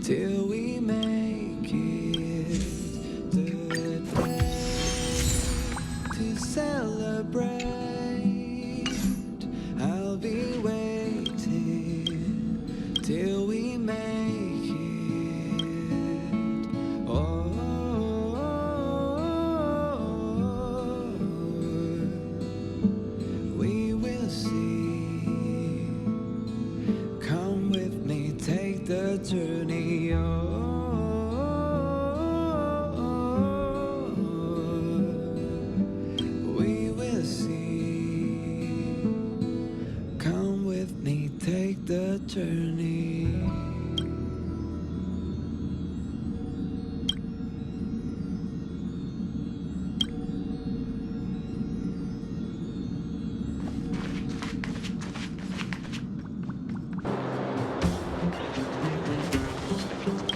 till we make it the day to celebrate. I'll be waiting till we make it. Oh, we will see. Come with me, take the journey. We will see. Come with me, take the journey.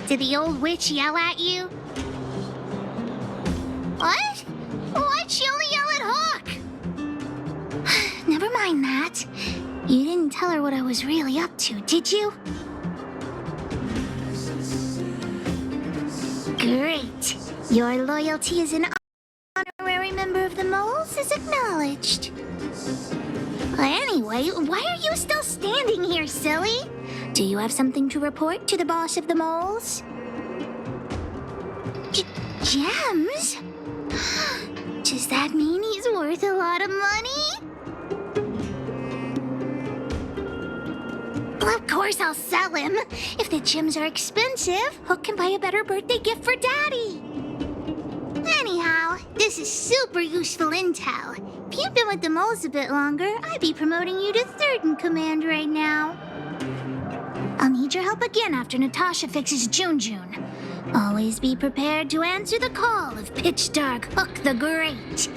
Did the old witch yell at you? What? Why'd she only yell at Hawk? Never mind that. You didn't tell her what I was really up to, did you? Great. Your loyalty as an honorary member of the Moles is acknowledged. Anyway, why are you still standing here, silly? Do you have something to report to the boss of the Moles? Gems? Does that mean he's worth a lot of money? Well, of course I'll sell him. If the gems are expensive, Hook can buy a better birthday gift for Daddy. Anyhow, this is super useful intel. If you'd been with the Moles a bit longer, I'd be promoting you to third in command right now. I'll need your help again after Natasha fixes June. Always be prepared to answer the call of Pitch Dark Hook the Great.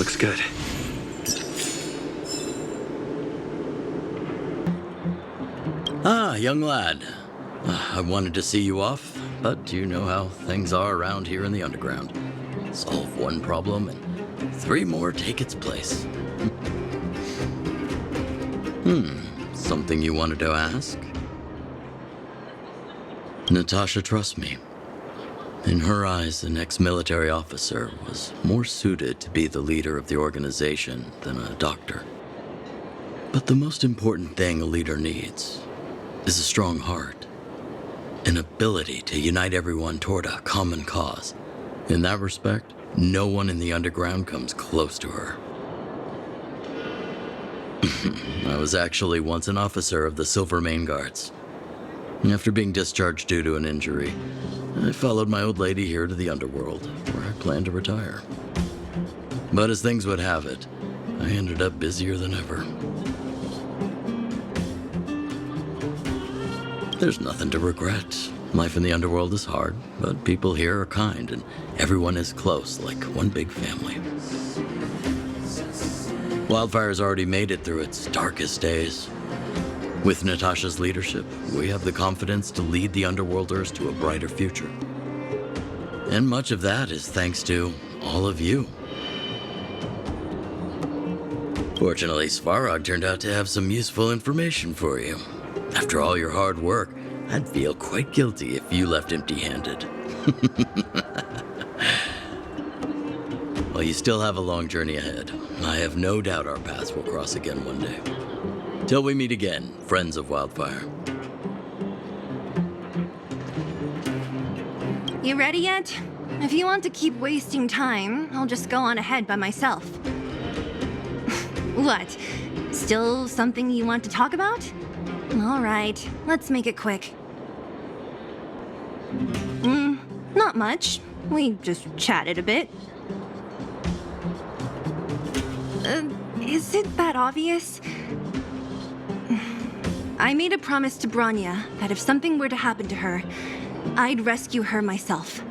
Looks good. Ah, young lad. I wanted to see you off, but you know how things are around here in the underground. Solve one problem and 3 more take its place. Something you wanted to ask? Natasha trusts me. In her eyes, an ex-military officer was more suited to be the leader of the organization than a doctor. But the most important thing a leader needs is a strong heart, an ability to unite everyone toward a common cause. In that respect, no one in the underground comes close to her. I was actually once an officer of the Silver Main Guards. After being discharged due to an injury, I followed my old lady here to the underworld, where I planned to retire. But as things would have it, I ended up busier than ever. There's nothing to regret. Life in the underworld is hard, but people here are kind, and everyone is close, like one big family. Wildfire's already made it through its darkest days. With Natasha's leadership, we have the confidence to lead the Underworlders to a brighter future. And much of that is thanks to all of you. Fortunately, Svarog turned out to have some useful information for you. After all your hard work, I'd feel quite guilty if you left empty-handed. Well, you still have a long journey ahead. I have no doubt our paths will cross again one day. Till we meet again, friends of Wildfire. You ready yet? If you want to keep wasting time, I'll just go on ahead by myself. What? Still something you want to talk about? All right, let's make it quick. Not much. We just chatted a bit. Is it that obvious? I made a promise to Bronya that if something were to happen to her, I'd rescue her myself.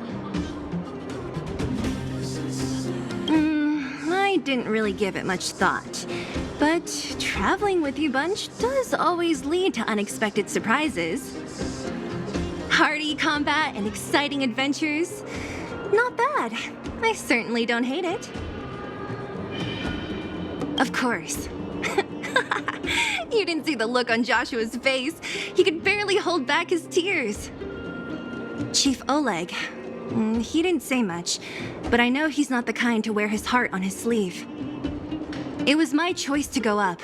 I didn't really give it much thought, but traveling with you bunch does always lead to unexpected surprises. Hearty combat and exciting adventures. Not bad. I certainly don't hate it. Of course. You didn't see the look on Joshua's face. He could barely hold back his tears. Chief Oleg. He didn't say much, but I know he's not the kind to wear his heart on his sleeve. It was my choice to go up,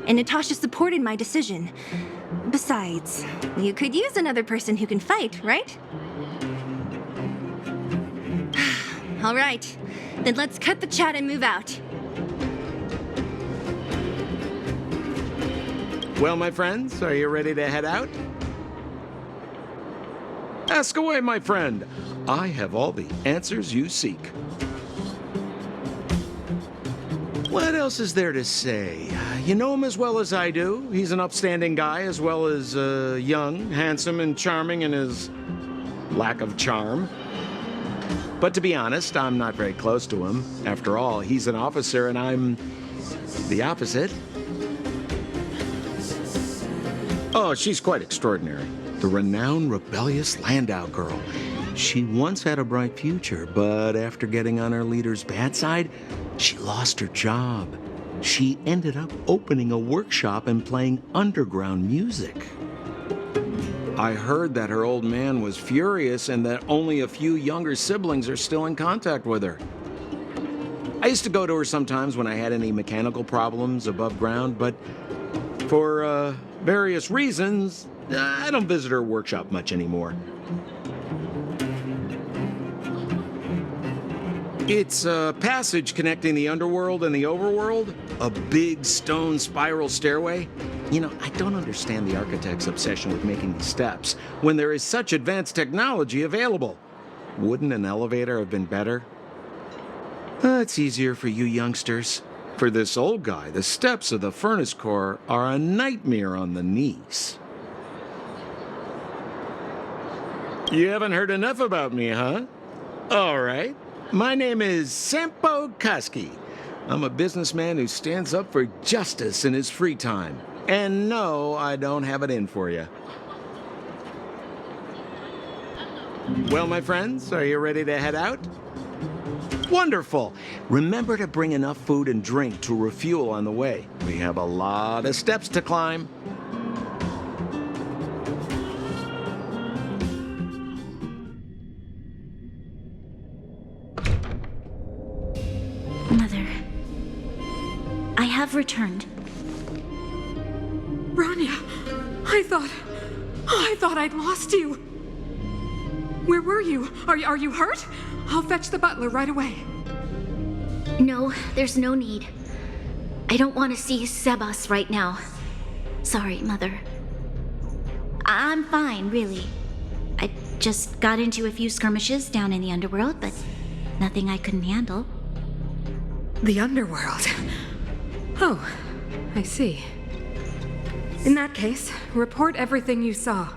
and Natasha supported my decision. Besides, you could use another person who can fight, right? All right, then let's cut the chat and move out. Well, my friends, are you ready to head out? Ask away, my friend. I have all the answers you seek. What else is there to say? You know him as well as I do. He's an upstanding guy, as well as young, handsome, and charming in his lack of charm. But to be honest, I'm not very close to him. After all, he's an officer, and I'm the opposite. Oh, she's quite extraordinary. The renowned rebellious Landau girl. She once had a bright future, but after getting on her leader's bad side, she lost her job. She ended up opening a workshop and playing underground music. I heard that her old man was furious and that only a few younger siblings are still in contact with her. I used to go to her sometimes when I had any mechanical problems above ground, but for various reasons, I don't visit her workshop much anymore. It's a passage connecting the underworld and the overworld, a big stone spiral stairway. You know, I don't understand the architect's obsession with making these steps when there is such advanced technology available. Wouldn't an elevator have been better? It's easier for you youngsters. For this old guy, the steps of the furnace core are a nightmare on the knees. You haven't heard enough about me, huh? All right. My name is Sampo Koski. I'm a businessman who stands up for justice in his free time. And no, I don't have it in for you. Well, my friends, are you ready to head out? Wonderful! Remember to bring enough food and drink to refuel on the way. We have a lot of steps to climb. Mother, I have returned. Bronya, I thought I'd lost you. Where were you? Are you hurt? I'll fetch the butler right away. No, there's no need. I don't want to see Sebas right now. Sorry, Mother. I'm fine, really. I just got into a few skirmishes down in the underworld, but nothing I couldn't handle. The underworld. Oh, I see. In that case, report everything you saw.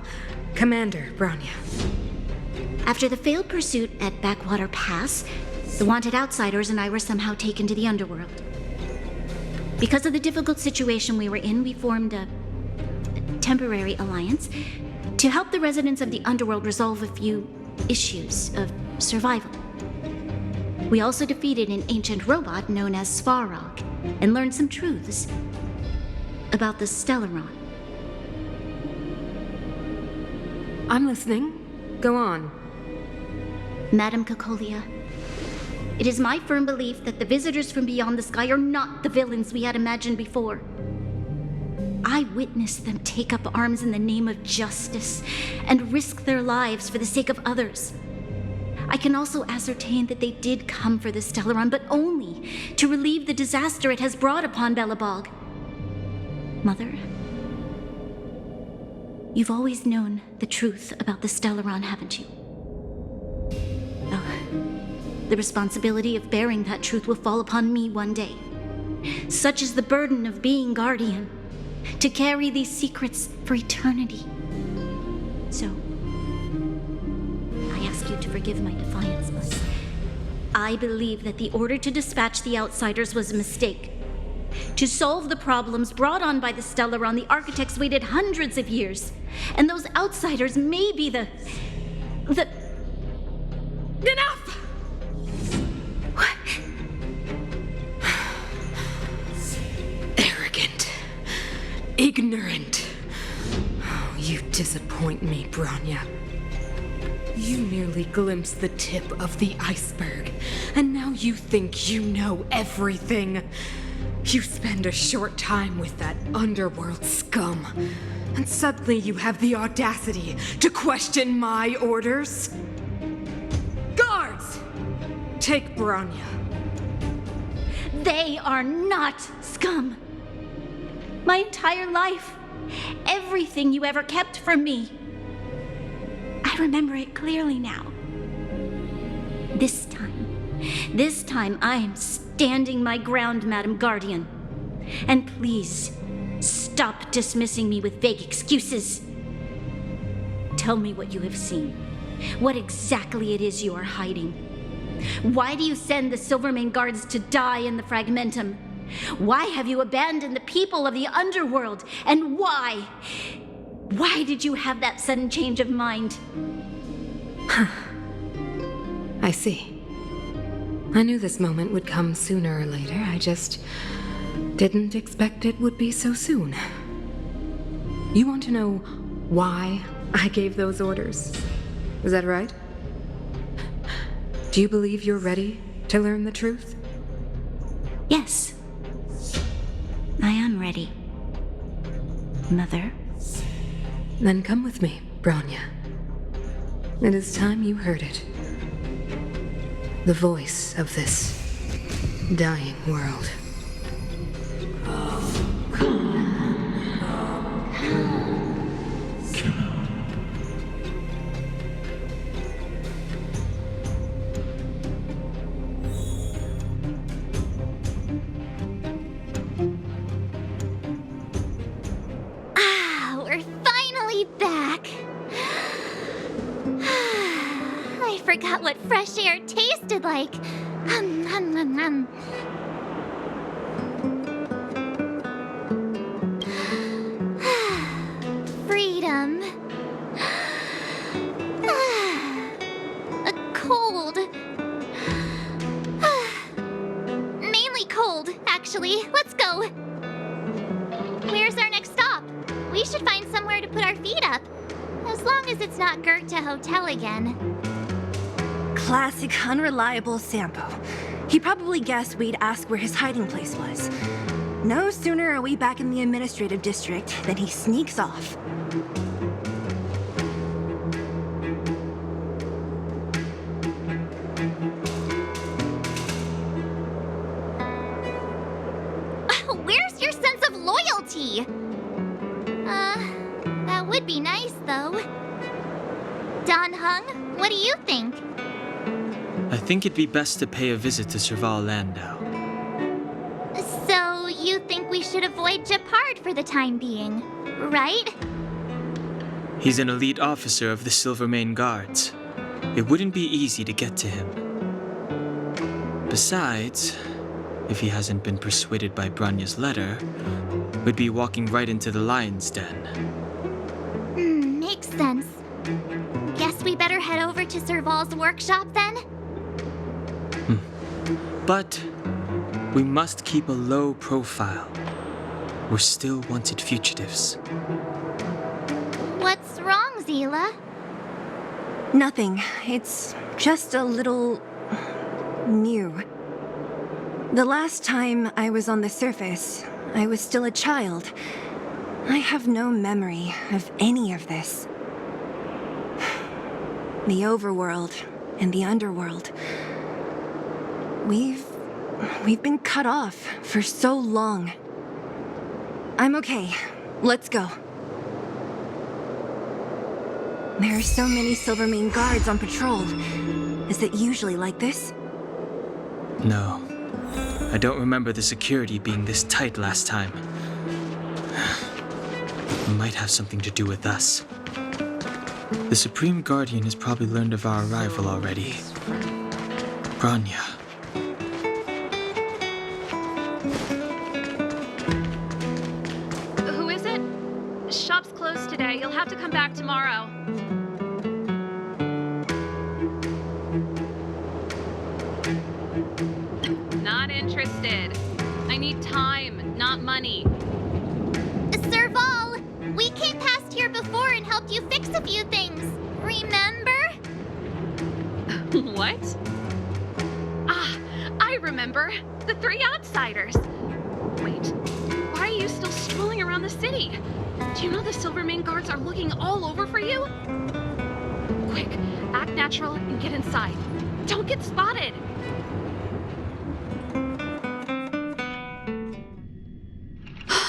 Commander Bronya. After the failed pursuit at Backwater Pass, the wanted outsiders and I were somehow taken to the underworld. Because of the difficult situation we were in, we formed a temporary alliance to help the residents of the underworld resolve a few issues of survival. We also defeated an ancient robot known as Svarog and learned some truths about the Stellaron. I'm listening. Go on. Madam Kokolia, it is my firm belief that the visitors from beyond the sky are not the villains we had imagined before. I witnessed them take up arms in the name of justice and risk their lives for the sake of others. I can also ascertain that they did come for the Stellaron, but only to relieve the disaster it has brought upon Belobog. Mother, you've always known the truth about the Stellaron, haven't you? Oh, the responsibility of bearing that truth will fall upon me one day. Such is the burden of being guardian, to carry these secrets for eternity. So, I ask you to forgive my defiance, but I believe that the order to dispatch the outsiders was a mistake. To solve the problems brought on by the Stellaron, the architects waited hundreds of years. And those outsiders may be the... Enough! Arrogant. Ignorant. Oh, you disappoint me, Bronya. You merely glimpsed the tip of the iceberg, and now you think you know everything. You spend a short time with that underworld scum, and suddenly you have the audacity to question my orders? Guards! Take Bronya. They are not scum. My entire life, everything you ever kept from me. I remember it clearly now. This time I am standing my ground, Madam Guardian. And please, stop dismissing me with vague excuses. Tell me what you have seen. What exactly it is you are hiding. Why do you send the Silvermane guards to die in the Fragmentum? Why have you abandoned the people of the underworld? And why? Why did you have that sudden change of mind? I see. I knew this moment would come sooner or later. I just didn't expect it would be so soon. You want to know why I gave those orders? Is that right? Do you believe you're ready to learn the truth? Yes. I am ready. Mother? Then come with me, Bronya. It is time you heard it. The voice of this dying world. We're finally back. I forgot what fresh air tasted like. we should find somewhere to put our feet up. As long as it's not Goethe Hotel again. Classic unreliable Sampo. He probably guessed we'd ask where his hiding place was. No sooner are we back in the administrative district than he sneaks off. Where's your sense of loyalty? That would be nice, though. Don Hung, what do you think? I think it'd be best to pay a visit to Serval Landau. So, you think we should avoid Japard for the time being, right? He's an elite officer of the Silvermane Guards. It wouldn't be easy to get to him. Besides, if he hasn't been persuaded by Bronya's letter, we'd be walking right into the lion's den. Makes sense. Guess we better head over to Serval's workshop then? But we must keep a low profile. We're still wanted fugitives. What's wrong, Seele? Nothing. It's just a little... new. The last time I was on the surface, I was still a child. I have no memory of any of this. The overworld and the underworld. We've been cut off for so long. I'm okay. Let's go. There are so many Silvermane guards on patrol. Is it usually like this? No. I don't remember the security being this tight last time. It might have something to do with us. The Supreme Guardian has probably learned of our arrival already. Bronya. Who is it? Shop's closed today. You'll have to come back tomorrow. Not interested. I need time, not money. Serval! We came past here before and helped you fix a few things. Remember? What? Ah, I remember. The three outsiders. Wait, why are you still strolling around the city? Do you know the Silvermane guards are looking all over for you? Quick, act natural and get inside. Don't get spotted.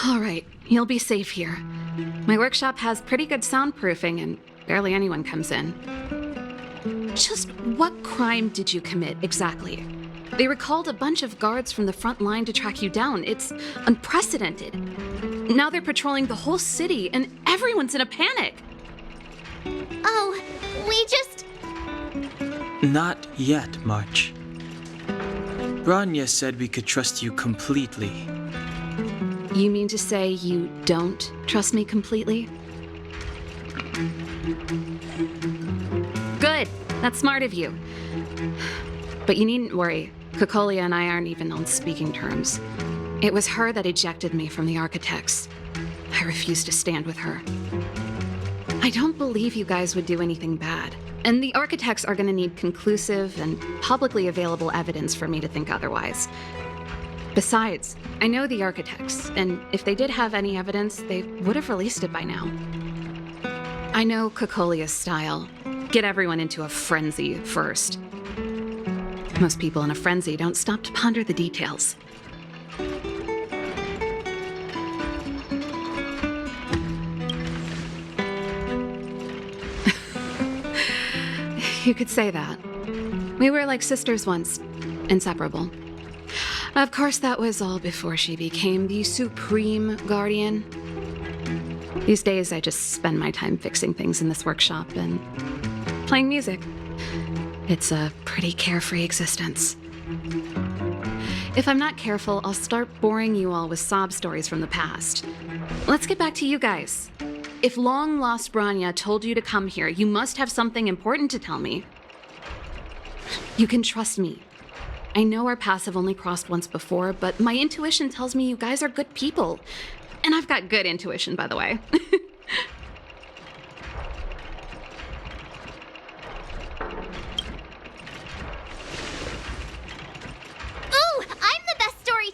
All right, you'll be safe here. My workshop has pretty good soundproofing and barely anyone comes in. Just what crime did you commit exactly? They recalled a bunch of guards from the front line to track you down. It's unprecedented. Now they're patrolling the whole city and everyone's in a panic. Oh, we just... Not yet, March. Bronya said we could trust you completely. You mean to say you don't trust me completely? Good. That's smart of you. But you needn't worry. Kokolia and I aren't even on speaking terms. It was her that ejected me from the Architects. I refuse to stand with her. I don't believe you guys would do anything bad. And the Architects are gonna need conclusive and publicly available evidence for me to think otherwise. Besides, I know the Architects, and if they did have any evidence, they would have released it by now. I know Kokolia's style. Get everyone into a frenzy first. Most people in a frenzy don't stop to ponder the details. You could say that. We were like sisters once, inseparable. Of course, that was all before she became the Supreme Guardian. These days, I just spend my time fixing things in this workshop and playing music. It's a pretty carefree existence. If I'm not careful, I'll start boring you all with sob stories from the past. Let's get back to you guys. If long-lost Bronya told you to come here, you must have something important to tell me. You can trust me. I know our paths have only crossed once before, but my intuition tells me you guys are good people. And I've got good intuition, by the way.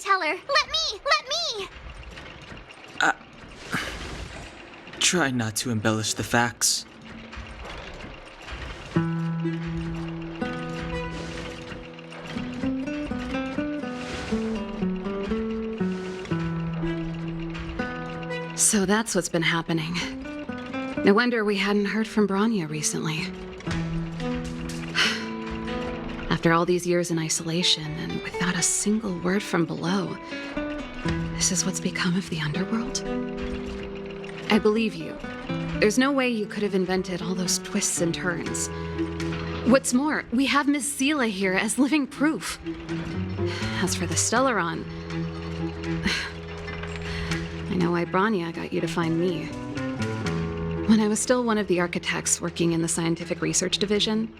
tell her. Let me! Try not to embellish the facts. So that's what's been happening. No wonder we hadn't heard from Bronya recently. After all these years in isolation and without a single word from below, this is what's become of the underworld? I believe you. There's no way you could have invented all those twists and turns. What's more, we have Miss Seele here as living proof. As for the Stellaron, I know why Bronya got you to find me. When I was still one of the architects working in the scientific research division,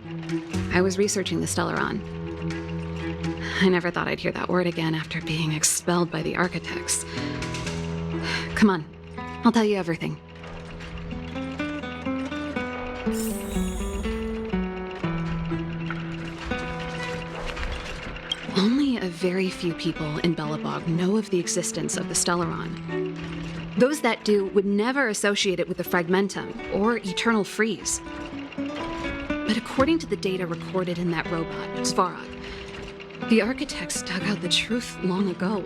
I was researching the Stellaron. I never thought I'd hear that word again after being expelled by the architects. Come on, I'll tell you everything. Only a very few people in Belobog know of the existence of the Stellaron. Those that do would never associate it with the Fragmentum or Eternal Freeze. But according to the data recorded in that robot, Svarog, the architects dug out the truth long ago.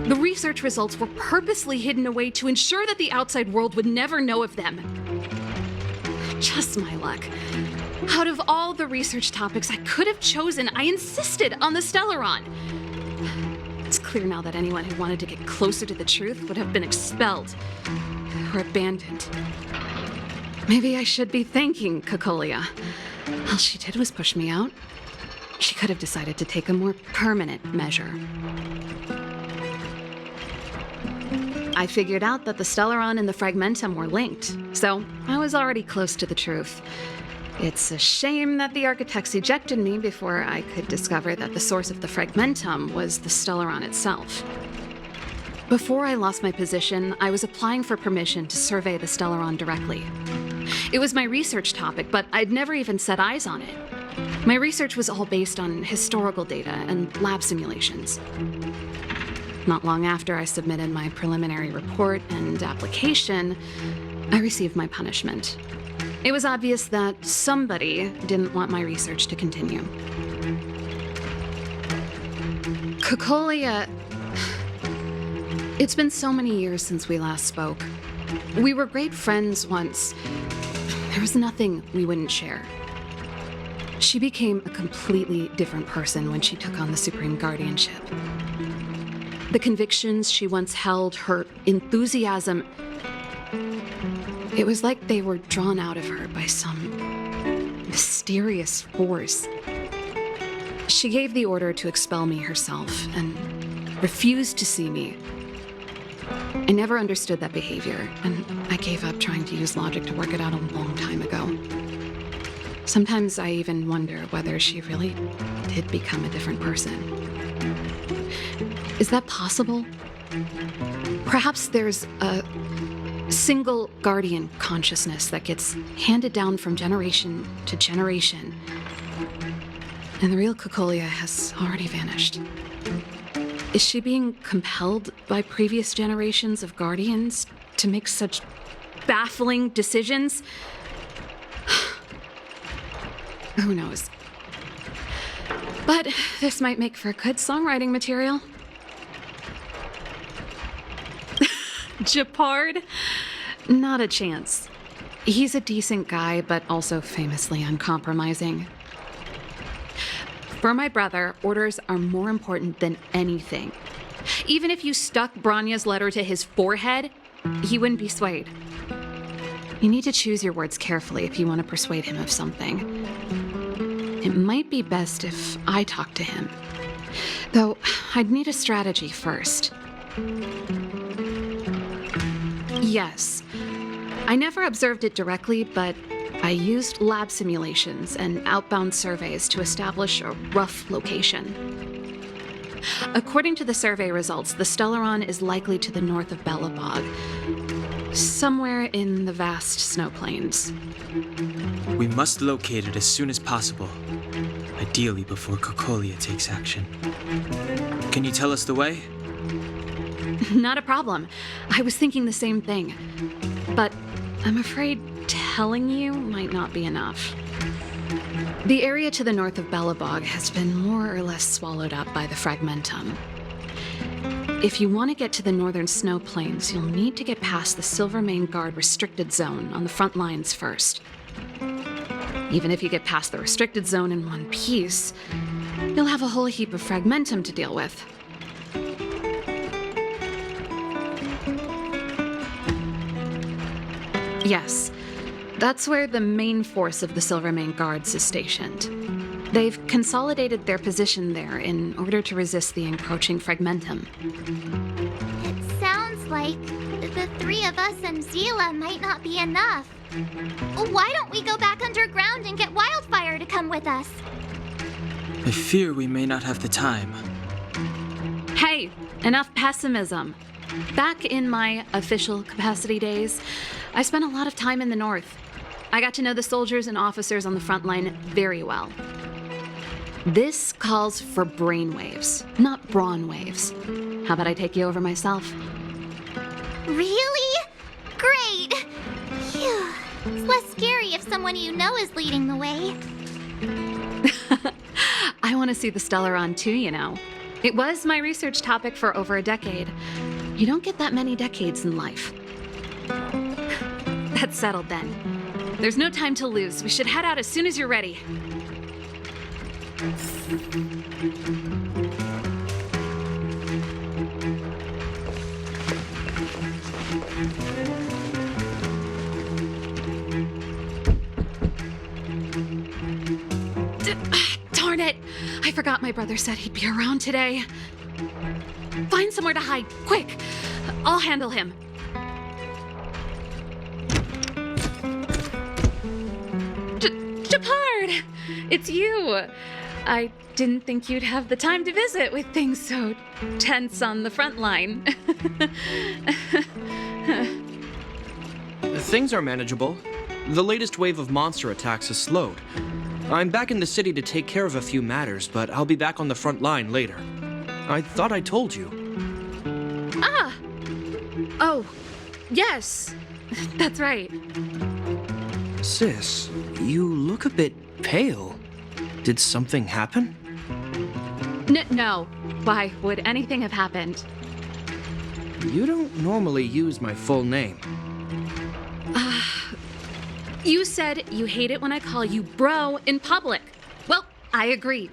The research results were purposely hidden away to ensure that the outside world would never know of them. Just my luck. Out of all the research topics I could have chosen, I insisted on the Stellaron. It's clear now that anyone who wanted to get closer to the truth would have been expelled or abandoned. Maybe I should be thanking Cocolia. All she did was push me out. She could have decided to take a more permanent measure. I figured out that the Stellaron and the Fragmentum were linked, so I was already close to the truth. It's a shame that the architects ejected me before I could discover that the source of the Fragmentum was the Stellaron itself. Before I lost my position, I was applying for permission to survey the Stellaron directly. It was my research topic, but I'd never even set eyes on it. My research was all based on historical data and lab simulations. Not long after I submitted my preliminary report and application, I received my punishment. It was obvious that somebody didn't want my research to continue. Cocolia... It's been so many years since we last spoke. We were great friends once. There was nothing we wouldn't share. She became a completely different person when she took on the Supreme Guardianship. The convictions she once held, her enthusiasm, it was like they were drawn out of her by some mysterious force. She gave the order to expel me herself and refused to see me. I never understood that behavior, and I gave up trying to use logic to work it out a long time ago. Sometimes I even wonder whether she really did become a different person. Is that possible? Perhaps there's a single guardian consciousness that gets handed down from generation to generation, and the real Cocolia has already vanished. Is she being compelled by previous generations of guardians to make such baffling decisions? Who knows? But this might make for good songwriting material. Japard? Not a chance. He's a decent guy, but also famously uncompromising. For my brother, orders are more important than anything. Even if you stuck Bronya's letter to his forehead, he wouldn't be swayed. You need to choose your words carefully if you want to persuade him of something. It might be best if I talk to him. Though, I'd need a strategy first. Yes. I never observed it directly, but I used lab simulations and outbound surveys to establish a rough location. According to the survey results, the Stellaron is likely to the north of Belobog, somewhere in the vast snow plains. We must locate it as soon as possible, ideally before Cocolia takes action. Can you tell us the way? Not a problem. I was thinking the same thing. But I'm afraid telling you might not be enough. The area to the north of Belobog has been more or less swallowed up by the Fragmentum. If you want to get to the northern snow plains, you'll need to get past the Silvermane Guard restricted zone on the front lines first. Even if you get past the restricted zone in one piece, you'll have a whole heap of Fragmentum to deal with. Yes, that's where the main force of the Silvermane Guards is stationed. They've consolidated their position there in order to resist the encroaching Fragmentum. It sounds like the three of us and Seele might not be enough. Why don't we go back underground and get Wildfire to come with us? I fear we may not have the time. Hey, enough pessimism. Back in my official capacity days, I spent a lot of time in the north. I got to know the soldiers and officers on the front line very well. This calls for brainwaves, not brawn waves. How about I take you over myself? Really? Great! Phew. It's less scary if someone you know is leading the way. I want to see the Stellaron too, you know. It was my research topic for over a decade. You don't get that many decades in life. That's settled then. There's no time to lose. We should head out as soon as you're ready. Darn it! I forgot my brother said he'd be around today. Find somewhere to hide, quick! I'll handle him. Shepard! It's you! I didn't think you'd have the time to visit with things so tense on the front line. Things are manageable. The latest wave of monster attacks has slowed. I'm back in the city to take care of a few matters, but I'll be back on the front line later. I thought I told you. Ah! Oh, yes. That's right. Sis, you look a bit pale. Did something happen? No. Why would anything have happened? You don't normally use my full name. You said you hate it when I call you bro in public. Well, I agree.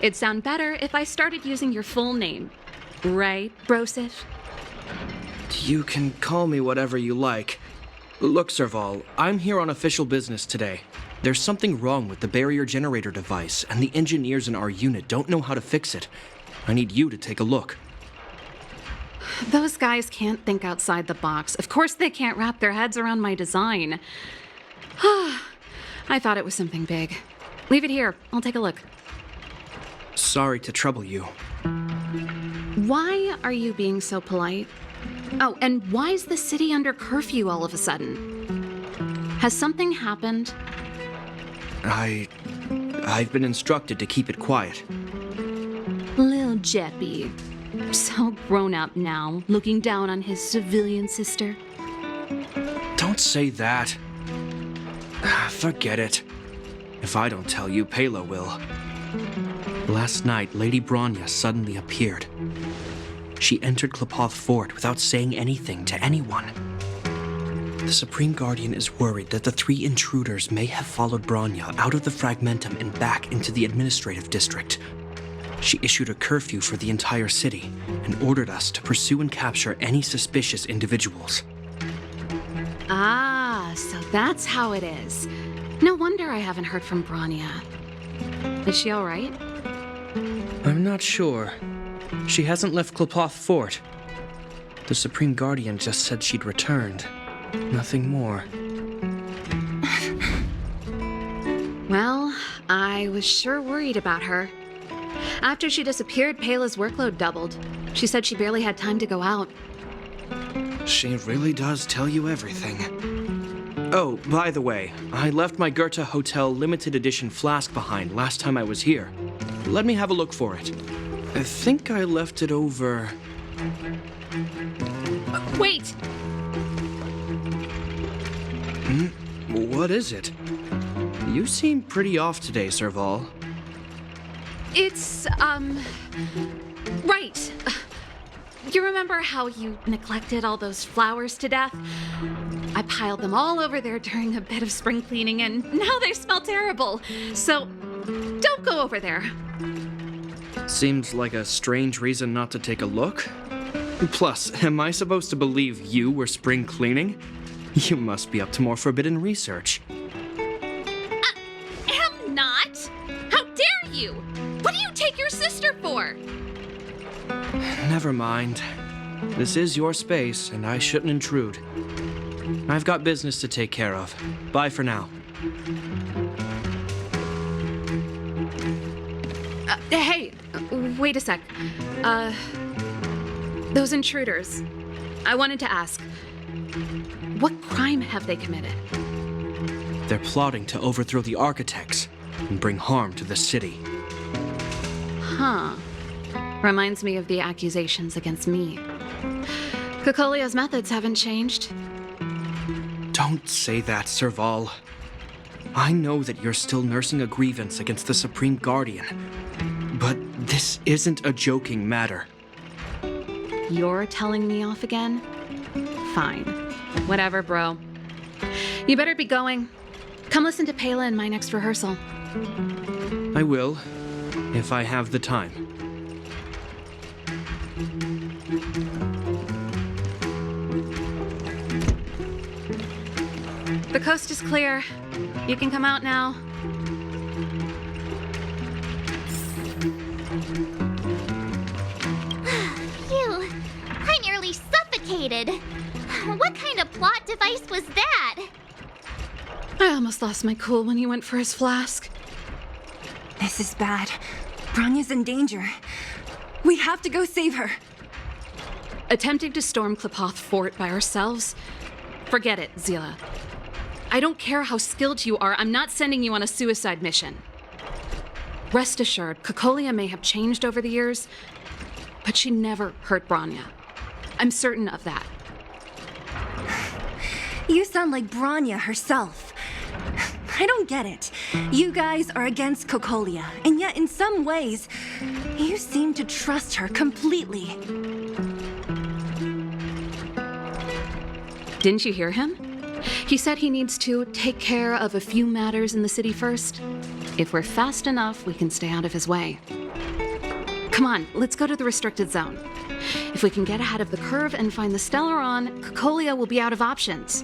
It'd sound better if I started using your full name. Right, Brosif? You can call me whatever you like. Look, Serval, I'm here on official business today. There's something wrong with the barrier generator device, and the engineers in our unit don't know how to fix it. I need you to take a look. Those guys can't think outside the box. Of course they can't wrap their heads around my design. I thought it was something big. Leave it here. I'll take a look. Sorry to trouble you. Why are you being so polite? Oh, and why is the city under curfew all of a sudden? Has something happened? I've been instructed to keep it quiet. Lil Jeppy. So grown up now, looking down on his civilian sister. Don't say that. Forget it. If I don't tell you, Palo will. Last night, Lady Bronya suddenly appeared. She entered Klapoth Fort without saying anything to anyone. The Supreme Guardian is worried that the three intruders may have followed Bronya out of the Fragmentum and back into the administrative district. She issued a curfew for the entire city and ordered us to pursue and capture any suspicious individuals. Ah, so that's how it is. No wonder I haven't heard from Bronya. Is she all right? I'm not sure. She hasn't left Klapoth Fort. The Supreme Guardian just said she'd returned. Nothing more. Well, I was sure worried about her. After she disappeared, Pela's workload doubled. She said she barely had time to go out. She really does tell you everything. Oh, by the way, I left my Goethe Hotel limited edition flask behind last time I was here. Let me have a look for it. I think I left it over. Wait! What is it? You seem pretty off today, Serval. It's, right. You remember how you neglected all those flowers to death? I piled them all over there during a bit of spring cleaning, and now they smell terrible. So, don't go over there. Seems like a strange reason not to take a look. Plus, am I supposed to believe you were spring cleaning? You must be up to more forbidden research. Am not! How dare you! What do you take your sister for? Never mind. This is your space, and I shouldn't intrude. I've got business to take care of. Bye for now. Hey, wait a sec. Those intruders. I wanted to ask, what crime have they committed? They're plotting to overthrow the architects and bring harm to the city. Huh. Reminds me of the accusations against me. Kokolia's methods haven't changed. Don't say that, Serval. I know that you're still nursing a grievance against the Supreme Guardian, but this isn't a joking matter. You're telling me off again? Fine. Whatever, bro. You better be going. Come listen to Pela in my next rehearsal. I will, if I have the time. The coast is clear. You can come out now. Phew, I nearly suffocated. What kind of plot device was that? I almost lost my cool when he went for his flask. This is bad. Bronya's in danger. We have to go save her. Attempting to storm Klepoth Fort by ourselves? Forget it, Seele. I don't care how skilled you are, I'm not sending you on a suicide mission. Rest assured, Kokolia may have changed over the years, but she never hurt Bronya. I'm certain of that. You sound like Bronya herself. I don't get it. You guys are against Kokolia, and yet in some ways, you seem to trust her completely. Didn't you hear him? He said he needs to take care of a few matters in the city first. If we're fast enough, we can stay out of his way. Come on, let's go to the restricted zone. If we can get ahead of the curve and find the Stellaron, Kokolia will be out of options.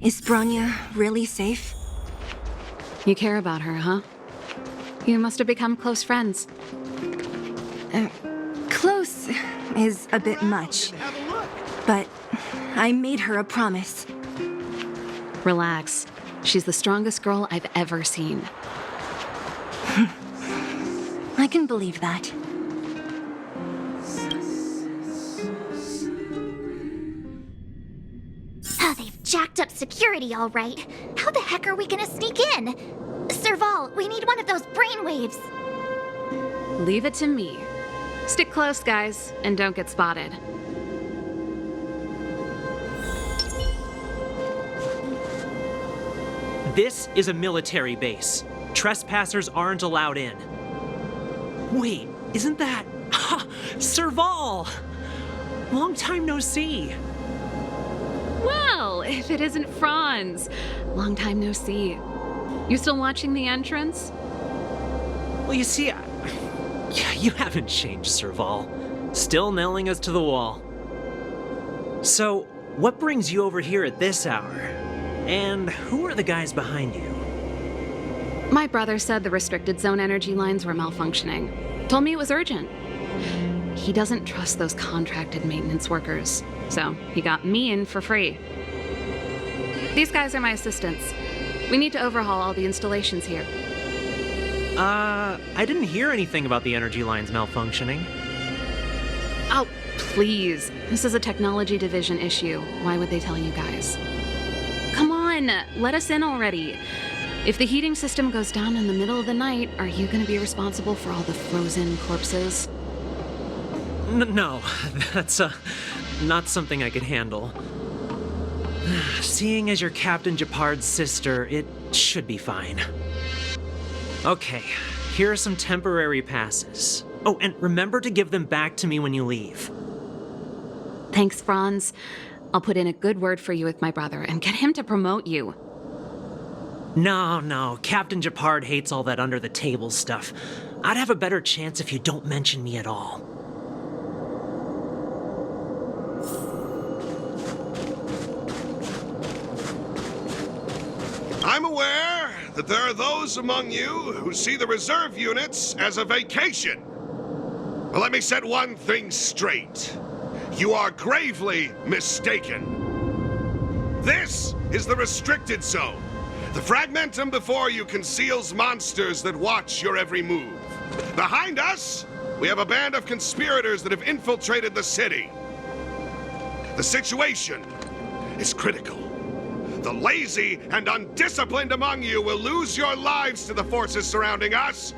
Is Bronya really safe? You care about her, huh? You must have become close friends. Close is a bit much. But I made her a promise. Relax. She's the strongest girl I've ever seen. I can believe that. Oh, they've jacked up security all right. How the heck are we gonna sneak in? Serval, we need one of those brainwaves. Leave it to me. Stick close, guys, and don't get spotted. This is a military base. Trespassers aren't allowed in. Wait, isn't that... Serval! Long time no see. Well, if it isn't Franz. Long time no see. You still watching the entrance? Well, you see, you haven't changed, Serval. Still nailing us to the wall. So, what brings you over here at this hour? And who are the guys behind you? My brother said the restricted zone energy lines were malfunctioning. Told me it was urgent. He doesn't trust those contracted maintenance workers, so he got me in for free. These guys are my assistants. We need to overhaul all the installations here. I didn't hear anything about the energy lines malfunctioning. Oh, please. This is a technology division issue. Why would they tell you guys? Come on, let us in already. If the heating system goes down in the middle of the night, are you going to be responsible for all the frozen corpses? No, that's not something I could handle. Seeing as you're Captain Japard's sister, it should be fine. Okay, here are some temporary passes. Oh, and remember to give them back to me when you leave. Thanks, Franz. I'll put in a good word for you with my brother and get him to promote you. No, Captain Japard hates all that under-the-table stuff. I'd have a better chance if you don't mention me at all. I'm aware that there are those among you who see the reserve units as a vacation. But let me set one thing straight. You are gravely mistaken. This is the restricted zone. The fragmentum before you conceals monsters that watch your every move. Behind us, we have a band of conspirators that have infiltrated the city. The situation is critical. The lazy and undisciplined among you will lose your lives to the forces surrounding us.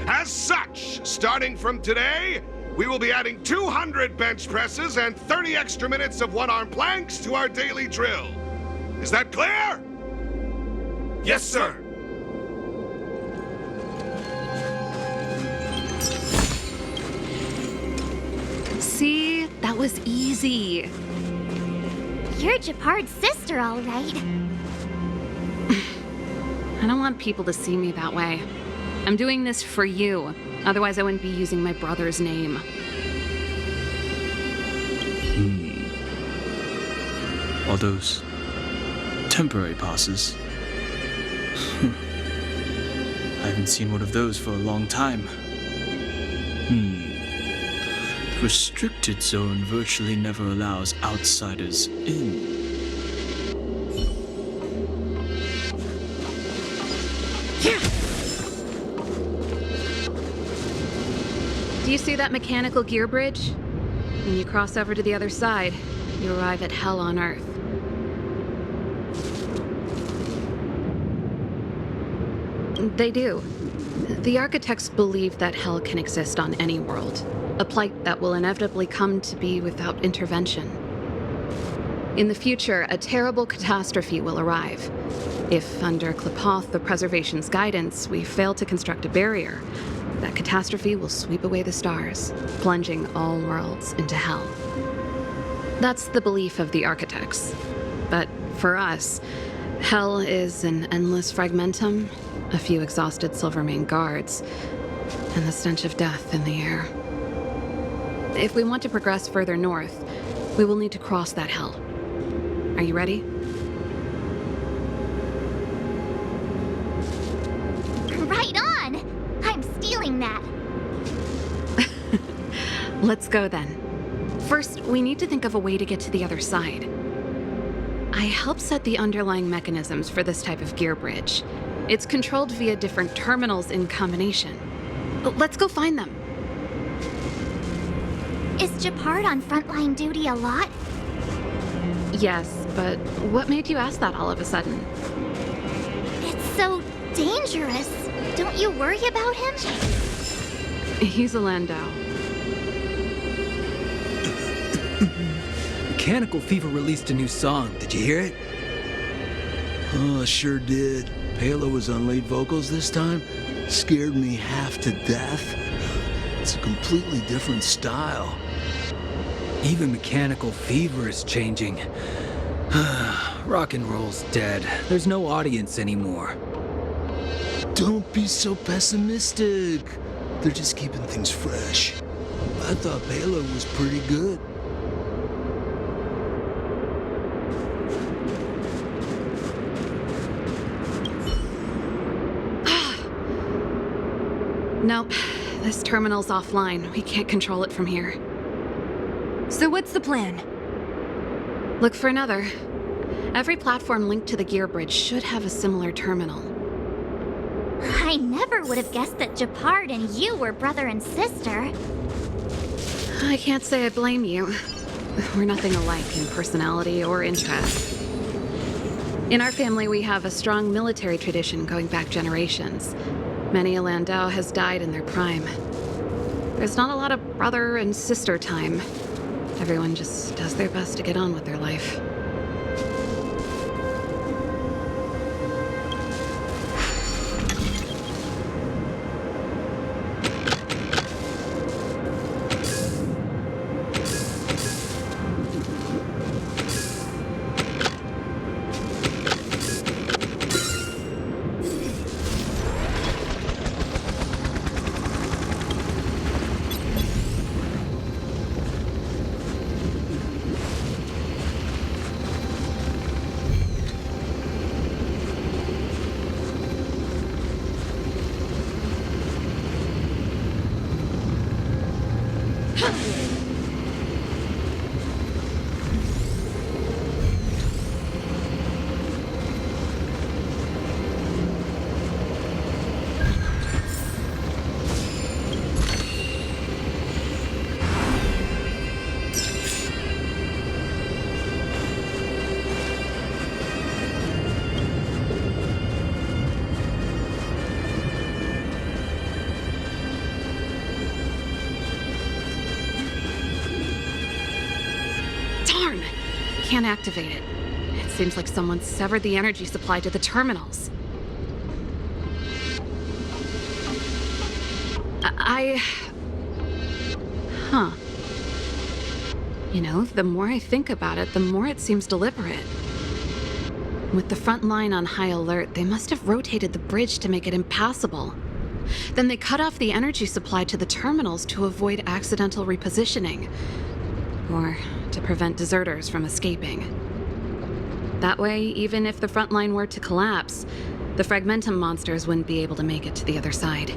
As such, starting from today, we will be adding 200 bench presses and 30 extra minutes of one-arm planks to our daily drill. Is that clear? Yes, sir. See? That was easy. You're Japard's sister, all right. I don't want people to see me that way. I'm doing this for you. Otherwise, I wouldn't be using my brother's name. All those temporary passes. I haven't seen one of those for a long time. The restricted zone virtually never allows outsiders in. Do you see that mechanical gear bridge? When you cross over to the other side, you arrive at Hell on Earth. They do. The architects believe that Hell can exist on any world, a plight that will inevitably come to be without intervention. In the future, a terrible catastrophe will arrive. If, under Klapoth, the Preservation's guidance, we fail to construct a barrier, that catastrophe will sweep away the stars, plunging all worlds into Hell. That's the belief of the architects. But for us, Hell is an endless fragmentum, a few exhausted Silvermane guards, and the stench of death in the air. If we want to progress further north, we will need to cross that Hell. Are you ready? Right on! I'm stealing that. Let's go then. First, we need to think of a way to get to the other side. I helped set the underlying mechanisms for this type of gear bridge. It's controlled via different terminals in combination. Let's go find them. Is Japard on frontline duty a lot? Yes, but what made you ask that all of a sudden? It's so dangerous. Don't you worry about him? He's a Landau. Mechanical Fever released a new song. Did you hear it? Oh, I sure did. Palo was on lead vocals this time. Scared me half to death. It's a completely different style. Even Mechanical Fever is changing. Rock and roll's dead. There's no audience anymore. Don't be so pessimistic. They're just keeping things fresh. I thought Palo was pretty good. Nope. This terminal's offline. We can't control it from here. So what's the plan? Look for another. Every platform linked to the gear bridge should have a similar terminal. I never would have guessed that Japard and you were brother and sister. I can't say I blame you. We're nothing alike in personality or interest. In our family, we have a strong military tradition going back generations. Many a Landau has died in their prime. There's not a lot of brother and sister time. Everyone just does their best to get on with their life. Can't activate it. It seems like someone severed the energy supply to the terminals. Huh. You know, the more I think about it, the more it seems deliberate. With the front line on high alert, they must have rotated the bridge to make it impassable. Then they cut off the energy supply to the terminals to avoid accidental repositioning. Or to prevent deserters from escaping. That way, even if the front line were to collapse, the fragmentum monsters wouldn't be able to make it to the other side.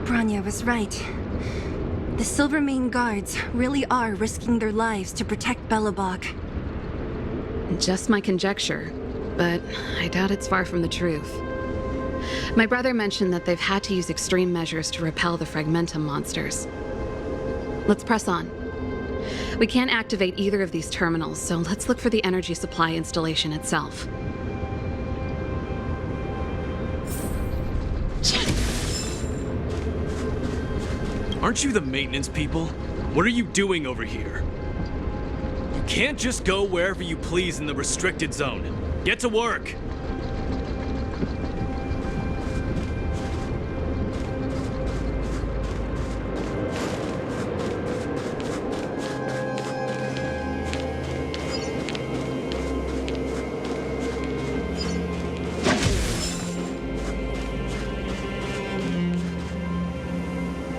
Bronya was right. The Silvermane guards really are risking their lives to protect Belobog. Just my conjecture, but I doubt it's far from the truth. My brother mentioned that they've had to use extreme measures to repel the fragmentum monsters. Let's press on. We can't activate either of these terminals, so let's look for the energy supply installation itself. Aren't you the maintenance people? What are you doing over here? You can't just go wherever you please in the restricted zone. Get to work!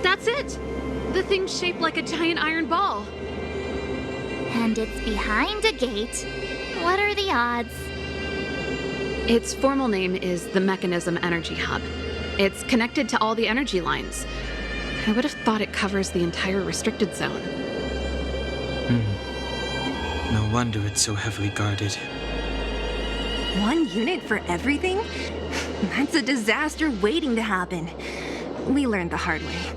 That's it! The thing's shaped like a giant iron ball. And it's behind a gate. What are the odds? Its formal name is the Mechanism Energy Hub. It's connected to all the energy lines. I would have thought it covers the entire restricted zone. No wonder it's so heavily guarded. One unit for everything? That's a disaster waiting to happen. We learned the hard way.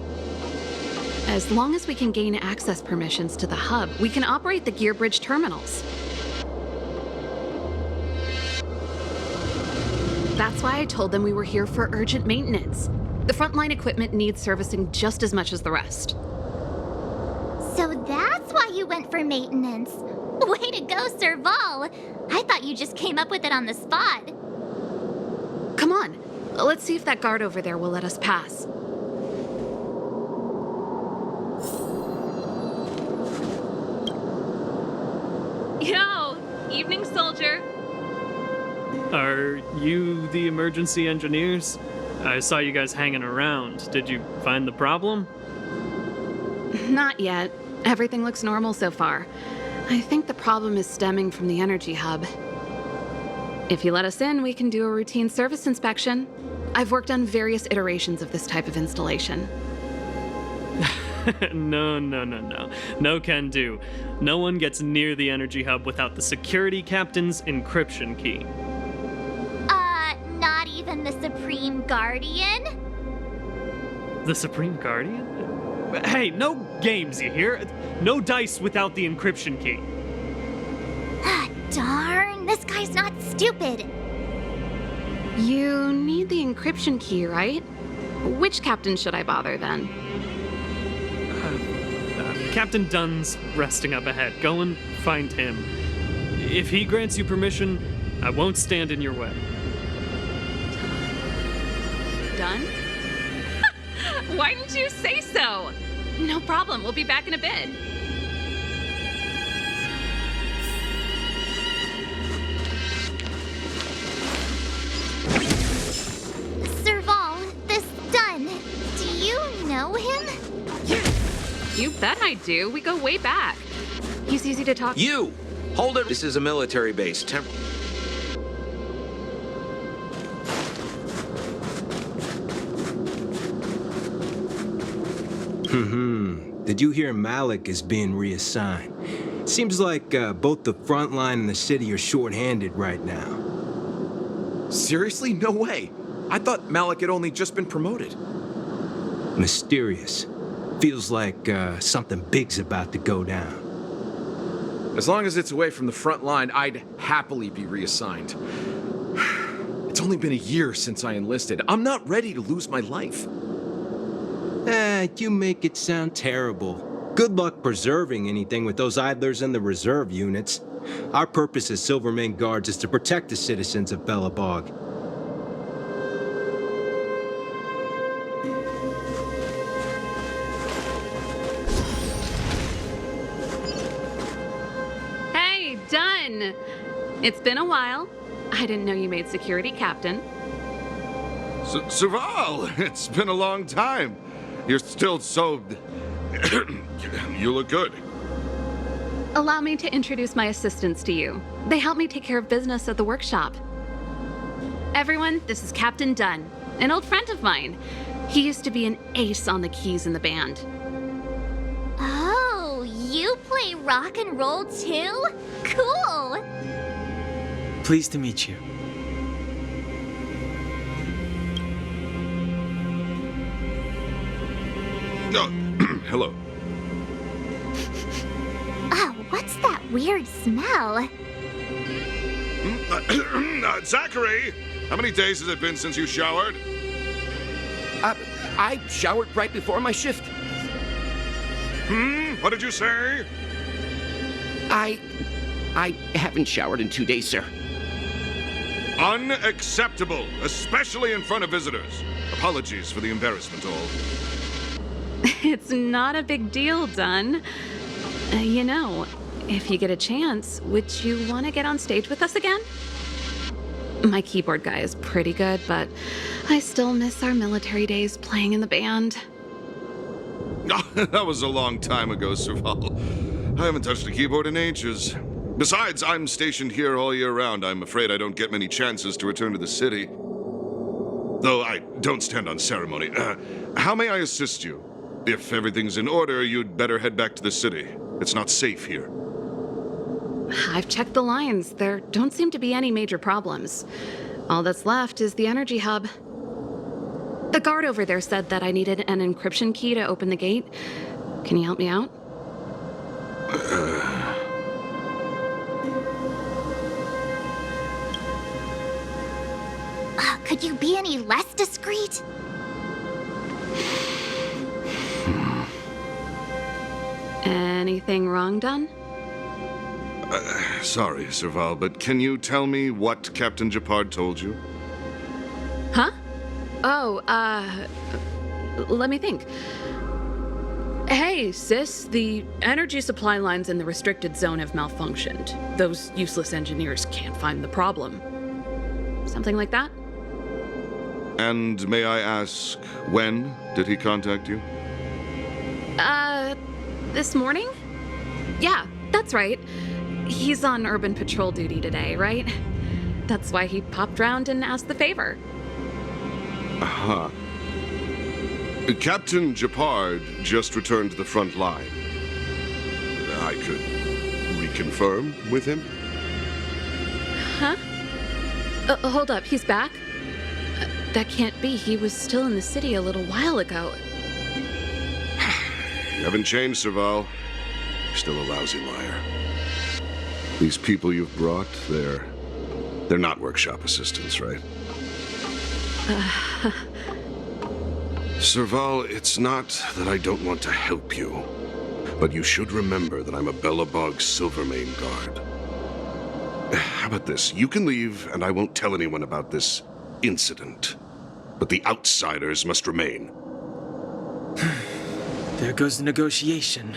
As long as we can gain access permissions to the hub, we can operate the gear bridge terminals. That's why I told them we were here for urgent maintenance. The frontline equipment needs servicing just as much as the rest. So that's why you went for maintenance. Way to go, Serval. I thought you just came up with it on the spot. Come on, let's see if that guard over there will let us pass. Yo! Evening, soldier. Are you the emergency engineers? I saw you guys hanging around. Did you find the problem? Not yet. Everything looks normal so far. I think the problem is stemming from the energy hub. If you let us in, we can do a routine service inspection. I've worked on various iterations of this type of installation. No. No can do. No one gets near the energy hub without the security captain's encryption key. Not even the Supreme Guardian? The Supreme Guardian? Hey, no games, you hear? No dice without the encryption key. Ah, darn, this guy's not stupid. You need the encryption key, right? Which captain should I bother then? Captain Dunn's resting up ahead. Go and find him. If he grants you permission, I won't stand in your way. Done? Why didn't you say so? No problem, we'll be back in a bit. Serval, this Dunn, do you know him? You bet I do. We go way back. He's easy to talk to. You! Hold it! This is a military base. Did you hear Malik is being reassigned? Seems like both the front line and the city are short-handed right now. Seriously? No way. I thought Malik had only just been promoted. Mysterious. Feels like something big's about to go down. As long as it's away from the front line, I'd happily be reassigned. It's only been a year since I enlisted. I'm not ready to lose my life. You make it sound terrible. Good luck preserving anything with those idlers in the reserve units. Our purpose as Silvermane Guards is to protect the citizens of Belobog. Hey, Dunn! It's been a while. I didn't know you made security captain. Serval, it's been a long time. You're still so... You look good. Allow me to introduce my assistants to you. They help me take care of business at the workshop. Everyone, this is Captain Dunn, an old friend of mine. He used to be an ace on the keys in the band. Oh, you play rock and roll too? Cool! Pleased to meet you. Oh, hello. Oh, what's that weird smell? Zachary, how many days has it been since you showered? I showered right before my shift. What did you say? I haven't showered in 2 days, sir. Unacceptable, especially in front of visitors. Apologies for the embarrassment, all. It's not a big deal, Dunn. You know, if you get a chance, would you want to get on stage with us again? My keyboard guy is pretty good, but I still miss our military days playing in the band. That was a long time ago, Serval. I haven't touched a keyboard in ages. Besides, I'm stationed here all year round. I'm afraid I don't get many chances to return to the city. Though I don't stand on ceremony. How may I assist you? If everything's in order, you'd better head back to the city. It's not safe here. I've checked the lines. There don't seem to be any major problems. All that's left is the energy hub. The guard over there said that I needed an encryption key to open the gate. Can you help me out? Could you be any less discreet? Anything wrong, Dunn? Sorry, Serval, but can you tell me what Captain Japard told you? Huh? Oh, let me think. Hey, sis, the energy supply lines in the restricted zone have malfunctioned. Those useless engineers can't find the problem. Something like that? And may I ask, when did he contact you? This morning? Yeah, that's right. He's on urban patrol duty today, right? That's why he popped round and asked the favor. Uh-huh. Captain Japard just returned to the front line. I could reconfirm with him? Huh? Hold up, he's back? That can't be. He was still in the city a little while ago. You haven't changed, Serval. You're still a lousy liar. These people you've brought, they're not workshop assistants, right? Serval, it's not that I don't want to help you, but you should remember that I'm a Belobog Silvermane guard. How about this? You can leave, and I won't tell anyone about this incident. But the outsiders must remain. There goes the negotiation.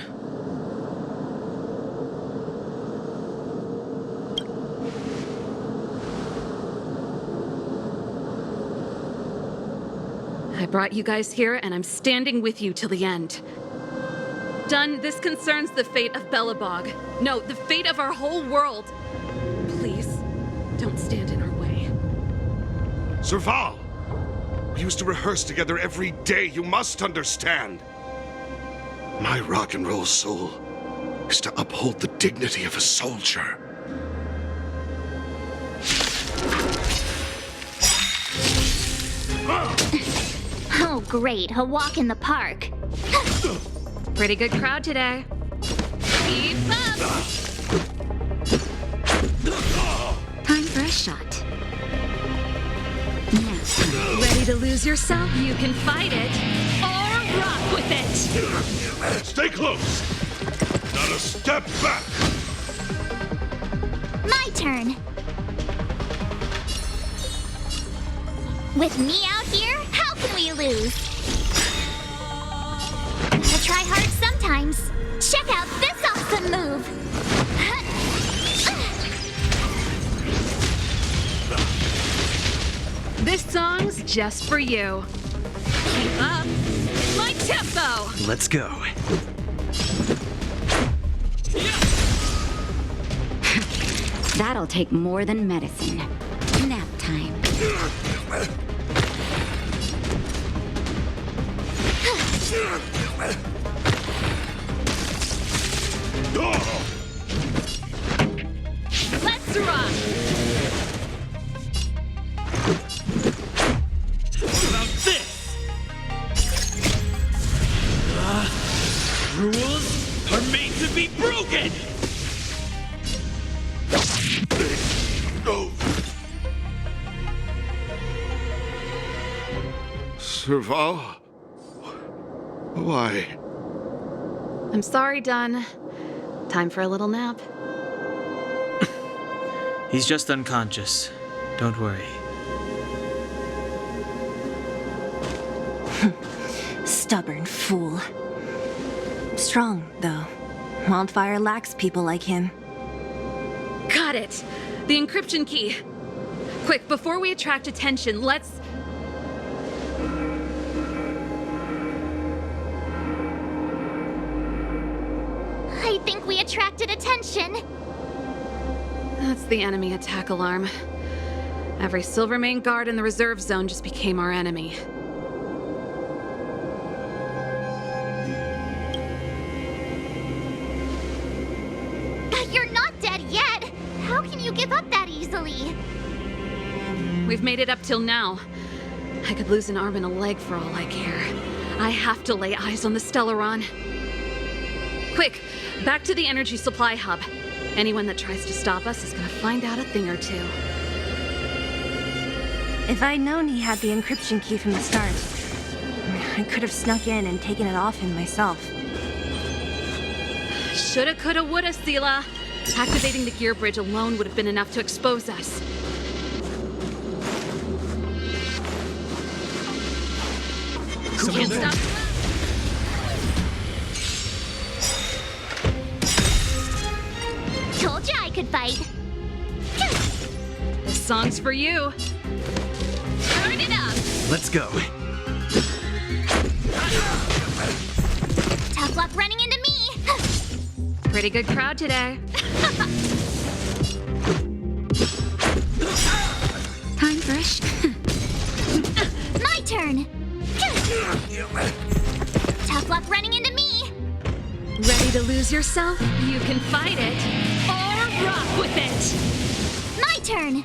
I brought you guys here, and I'm standing with you till the end. Done, this concerns the fate of Belobog. No, the fate of our whole world. Please, don't stand in our way. Serval! We used to rehearse together every day, you must understand. My rock and roll soul is to uphold the dignity of a soldier. Oh, great. A walk in the park. Pretty good crowd today. Keep up! Time for a shot. Now, ready to lose yourself? You can fight it, or rock with it! Stay close! Not a step back! My turn. With me out here, how can we lose? Gotta try hard sometimes. Check out this awesome move! This song's just for you. Keep up my tempo! Let's go. that'll take more than medicine. Nap time. Let's rock! What about this? Rules are made to be broken! Serval? Why? I'm sorry, Dunn. Time for a little nap. He's just unconscious. Don't worry. Stubborn fool. Strong, though. Wildfire lacks people like him. Got it! The encryption key. Quick, before we attract attention, let's... I think we attracted attention. That's the enemy attack alarm. Every Silvermane guard in the reserve zone just became our enemy. But you're not dead yet. How can you give up that easily? We've made it up till now. I could lose an arm and a leg for all I care. I have to lay eyes on the Stellaron. Quick, back to the energy supply hub. Anyone that tries to stop us is gonna find out a thing or two. If I'd known he had the encryption key from the start, I could have snuck in and taken it off him myself. Shoulda, coulda, woulda, Seele. Activating the gear bridge alone would have been enough to expose us. Can't stop. Told you I could fight. This song's for you. Turn it up. Let's go. Tough luck running into me. Pretty good crowd today. Time for a My turn. Tough luck running into me. Ready to lose yourself? You can fight it, or rock with it. My turn.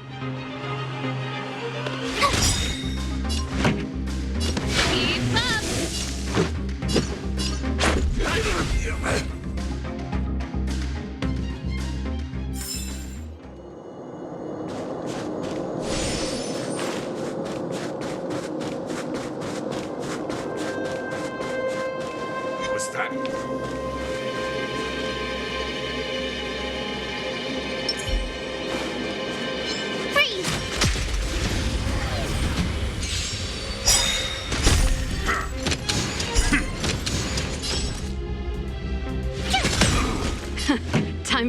Keep up.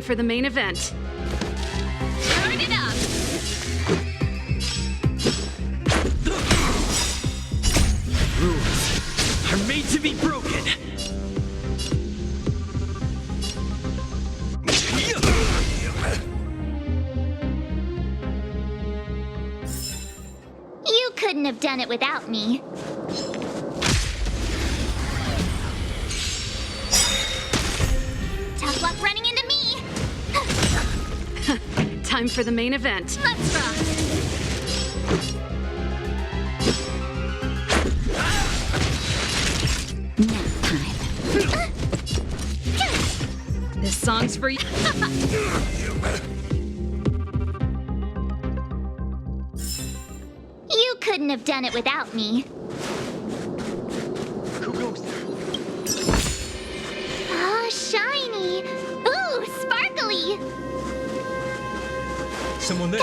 Time for the main event. Turn it up! Rules are made to be broken. You couldn't have done it without me. Tough luck running into me! Time for the main event. Let's rock! Nap time. This song's for you. You couldn't have done it without me. Who goes there? Ah, shiny! Ooh, sparkly! Someone there.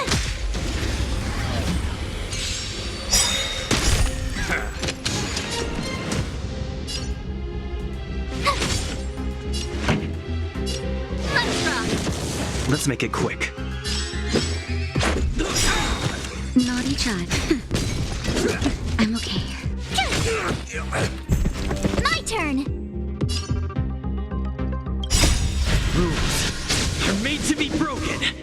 Let's rock! Let's make it quick. Naughty child. I'm okay. My turn! Rules are made to be broken.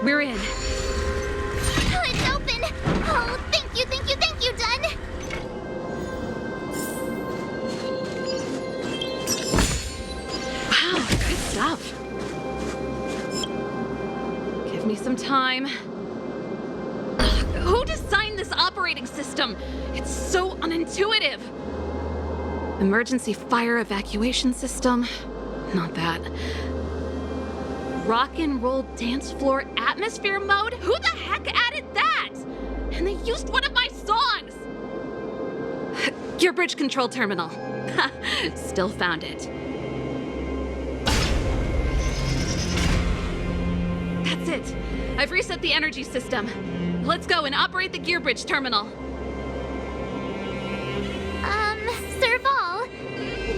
We're in. Oh, it's open! Oh, thank you, Dun! Wow, good stuff. Give me some time. Ugh, who designed this operating system? It's so unintuitive. Emergency fire evacuation system. Not that. Rock and roll dance floor atmosphere mode? Who the heck added that? And they used one of my songs! Gear bridge control terminal. Still found it. That's it. I've reset the energy system. Let's go and operate the gear bridge terminal. Serval,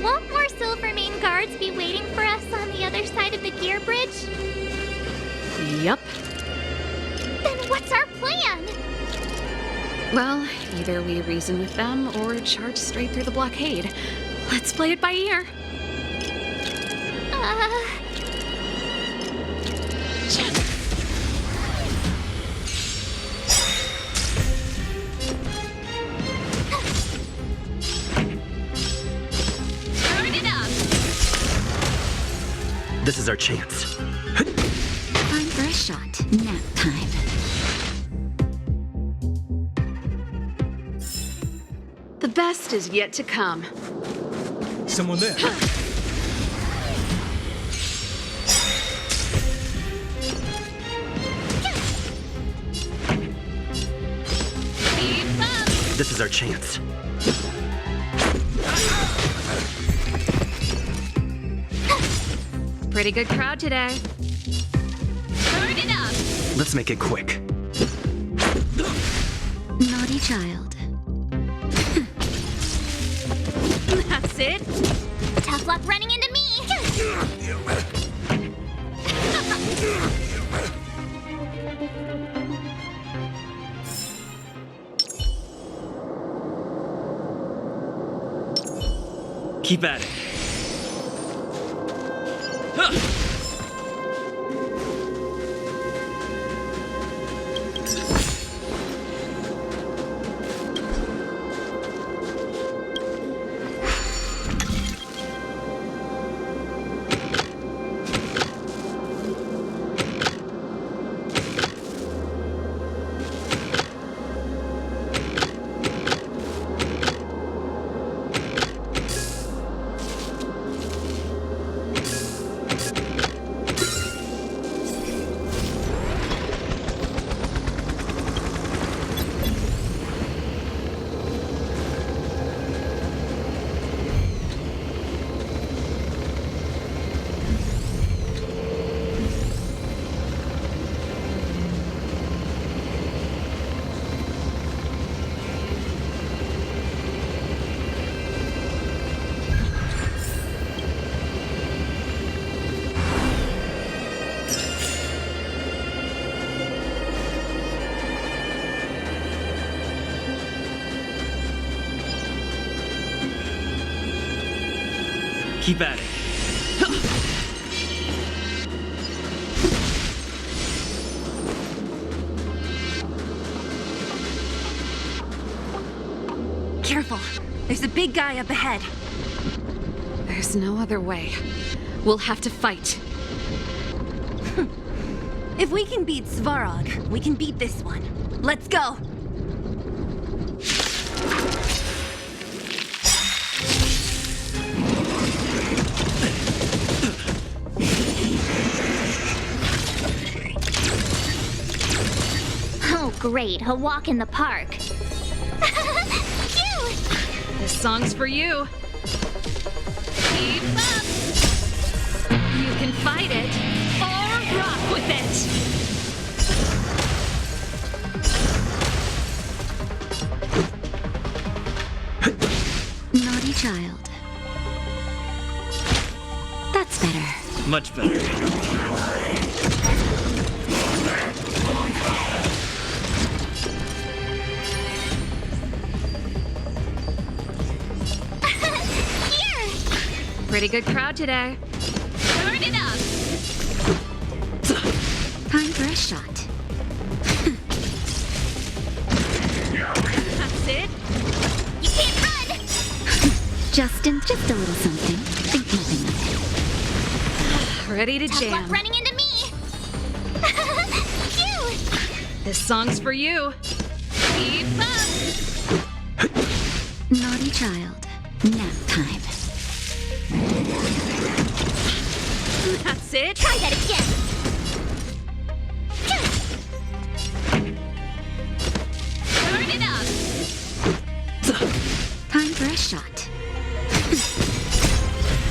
won't more Silvermane guards be waiting for us on the other side of the gear bridge? Yup. Then what's our plan? Well, either we reason with them or charge straight through the blockade. Let's play it by ear. Turn it up! This is our chance. Time for a shot. Nap time. The best is yet to come. Someone there. Keep up! This is our chance. Pretty good crowd today. Turn it up! Let's make it quick. Naughty child. That's it. Tough luck running into me! Keep at it. Keep at it. Careful. There's a big guy up ahead. There's no other way. We'll have to fight. If we can beat Svarog, we can beat this one. Let's go! Oh, great. A walk in the park. Cute! This song's for you. Keep up! You can fight it or rock with it. Naughty child. That's better. Much better. Pretty good crowd today. Turn it up! Time for a shot. That's it! You can't run! just a little something. Think nothing of it. Ready to Tough jam. luck running into me! Cute! This song's for you. Keep up! Naughty child. Nap time. That's it. Try that again! Turn it up! Time for a shot.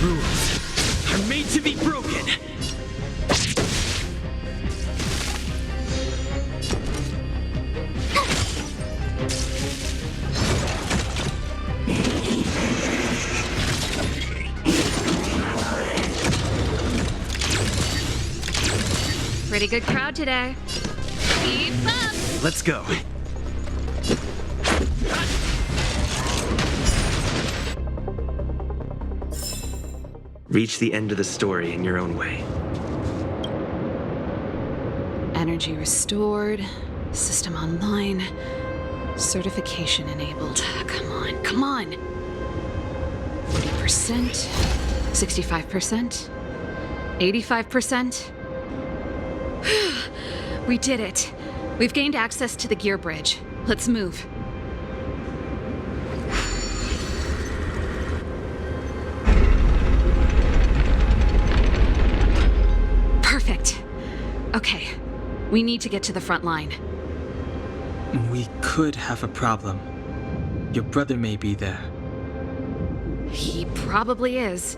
Rules are made to be broken. Pretty good crowd today. Keep up! Let's go. Reach the end of the story in your own way. Energy restored. System online. Certification enabled. Come on, come on. 40%. 65%. 85%. We did it. We've gained access to the gear bridge. Let's move. Perfect. Okay. We need to get to the front line. We could have a problem. Your brother may be there. He probably is.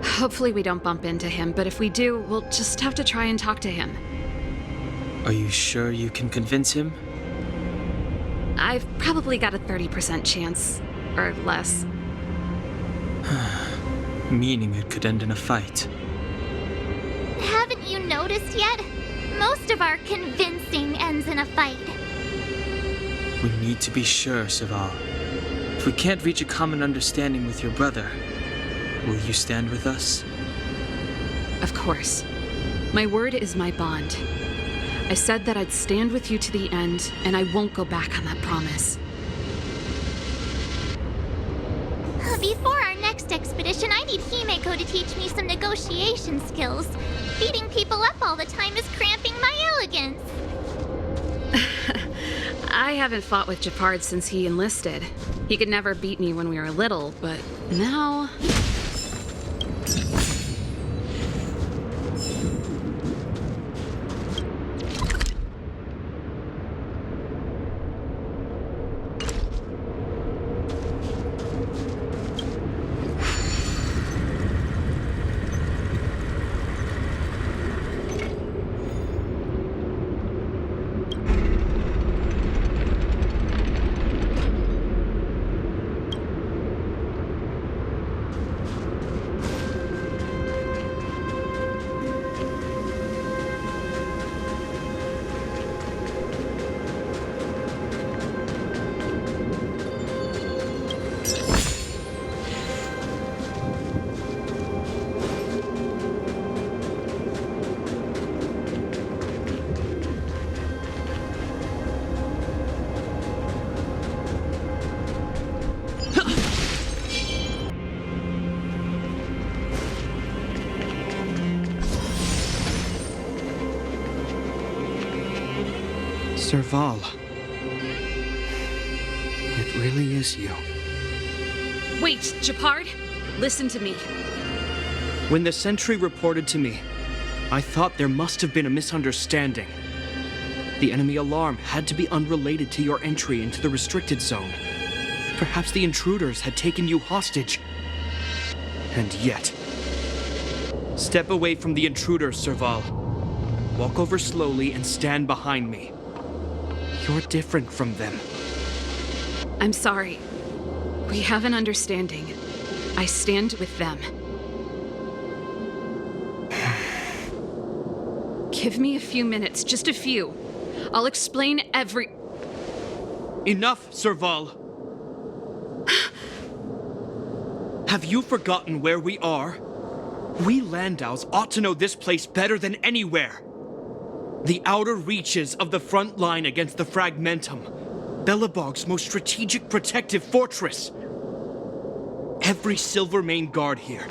Hopefully we don't bump into him, but if we do, we'll just have to try and talk to him. Are you sure you can convince him? I've probably got a 30% chance, or less. Meaning it could end in a fight. Haven't you noticed yet? Most of our convincing ends in a fight. We need to be sure, Seele. If we can't reach a common understanding with your brother, will you stand with us? Of course. My word is my bond. I said that I'd stand with you to the end, and I won't go back on that promise. Before our next expedition, I need Himeko to teach me some negotiation skills. Beating people up all the time is cramping my elegance. I haven't fought with Japard since he enlisted. He could never beat me when we were little, but now... Serval. It really is you. Wait, Japard, listen to me. When the sentry reported to me, I thought there must have been a misunderstanding. The enemy alarm had to be unrelated to your entry into the restricted zone. Perhaps the intruders had taken you hostage. And yet... Step away from the intruders, Serval. Walk over slowly and stand behind me. You're different from them. I'm sorry. We have an understanding. I stand with them. Give me a few minutes, just a few. I'll explain every... Enough, Serval! Have you forgotten where we are? We Landaus ought to know this place better than anywhere. The outer reaches of the front line against the Fragmentum. Belobog's most strategic protective fortress. Every Silvermane guard here,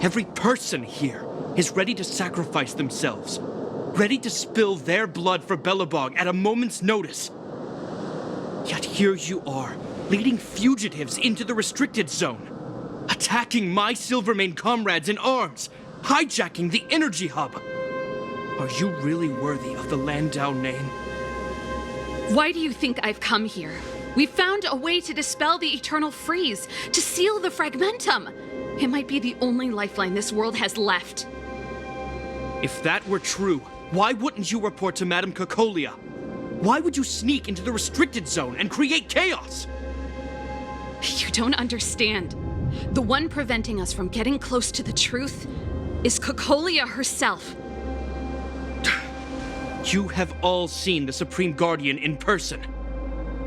every person here, is ready to sacrifice themselves. Ready to spill their blood for Belobog at a moment's notice. Yet here you are, leading fugitives into the restricted zone. Attacking my Silvermane comrades in arms, hijacking the energy hub. Are you really worthy of the Landau name? Why do you think I've come here? We found a way to dispel the eternal freeze, to seal the Fragmentum. It might be the only lifeline this world has left. If that were true, why wouldn't you report to Madame Cocolia? Why would you sneak into the restricted zone and create chaos? You don't understand. The one preventing us from getting close to the truth is Cocolia herself. You have all seen the Supreme Guardian in person.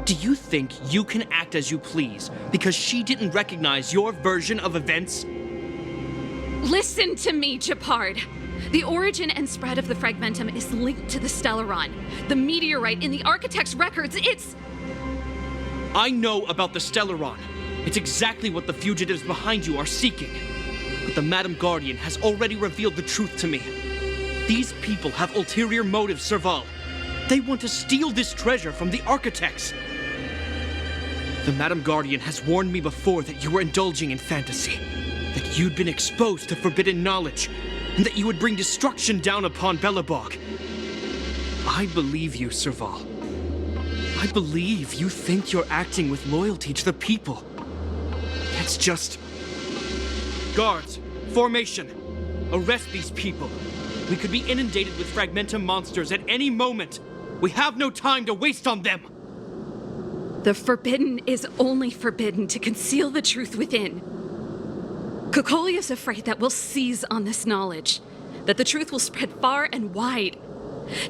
Do you think you can act as you please because she didn't recognize your version of events? Listen to me, Japard. The origin and spread of the Fragmentum is linked to the Stellaron. The meteorite in the Architect's records, it's... I know about the Stellaron. It's exactly what the fugitives behind you are seeking. But the Madam Guardian has already revealed the truth to me. These people have ulterior motives, Serval. They want to steal this treasure from the Architects. The Madam Guardian has warned me before that you were indulging in fantasy, that you'd been exposed to forbidden knowledge, and that you would bring destruction down upon Belobog. I believe you, Serval. I believe you think you're acting with loyalty to the people. It's just... Guards, formation. Arrest these people. We could be inundated with Fragmentum monsters at any moment. We have no time to waste on them. The forbidden is only forbidden to conceal the truth within. Cocolia's afraid that we'll seize on this knowledge, that the truth will spread far and wide.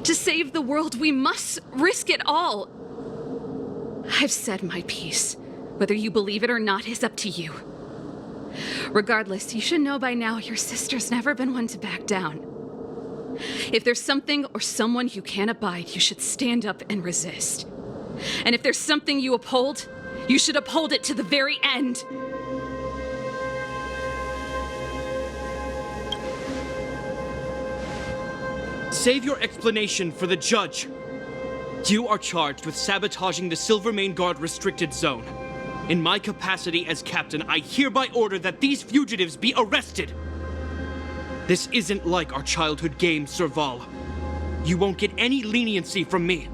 To save the world, we must risk it all. I've said my piece. Whether you believe it or not is up to you. Regardless, you should know by now your sister's never been one to back down. If there's something or someone you can't abide, you should stand up and resist. And if there's something you uphold, you should uphold it to the very end. Save your explanation for the judge. You are charged with sabotaging the Silvermane Guard restricted zone. In my capacity as captain, I hereby order that these fugitives be arrested. This isn't like our childhood game, Serval. You won't get any leniency from me.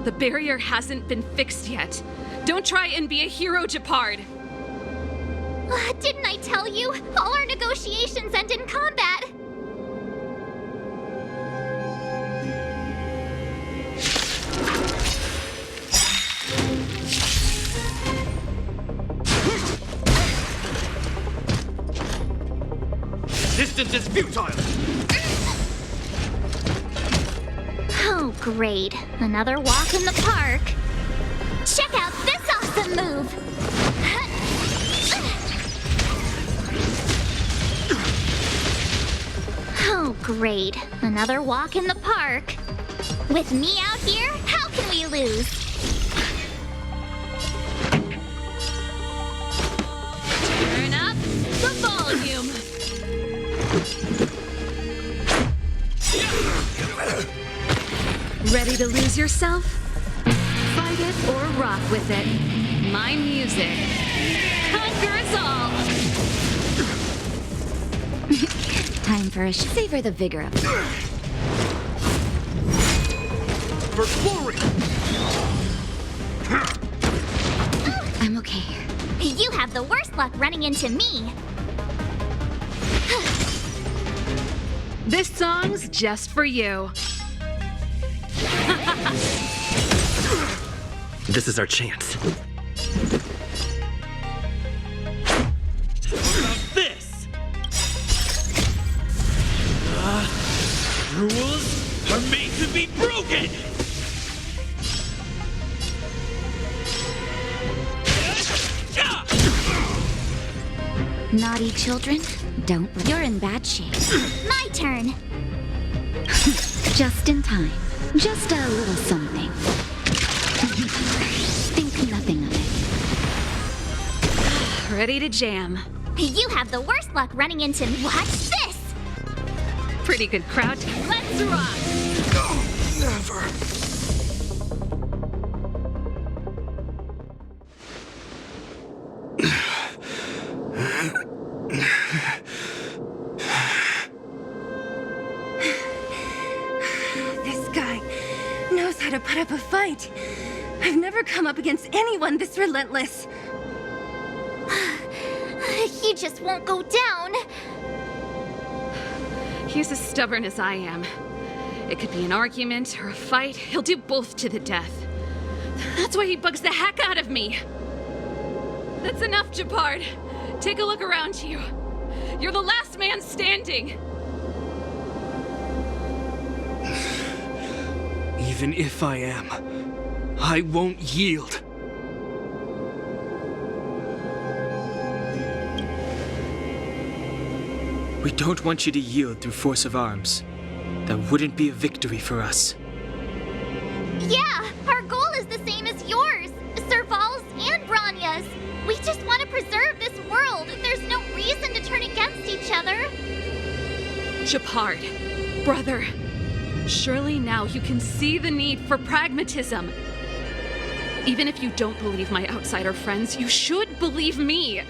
The barrier hasn't been fixed yet. Don't try and be a hero, Japard. Didn't I tell you? All our negotiations end in combat. Resistance is futile! Oh, great. Another walk in the park. Check out this awesome move! Oh, great. Another walk in the park. With me out here, how can we lose? Turn up the volume. Ready to lose yourself? Fight it or rock with it. My music conquers all. Time for a savor the vigor of it. First glory! I'm okay. You have the worst luck running into me. This song's just for you. This is our chance. This! Rules are made to be broken! Naughty children, don't. You're in bad shape. My turn. Just in time. Just a little something. Think nothing of it. Ready to jam. You have the worst luck running into me. Watch this! Pretty good crowd. Let's rock! Never. This guy knows how to put up a fight. I've never come up against anyone this relentless. He just won't go down. He's as stubborn as I am. It could be an argument or a fight. He'll do both to the death. That's why he bugs the heck out of me. That's enough, Japard. Take a look around you. You're the last man standing. Even if I am, I won't yield. We don't want you to yield through force of arms. That wouldn't be a victory for us. Yeah, our goal is the same as yours. Serval's and Bronya's. We just want to preserve this world. There's no reason to turn against each other. Japard, brother, surely now you can see the need for pragmatism. Even if you don't believe my outsider friends, you should believe me.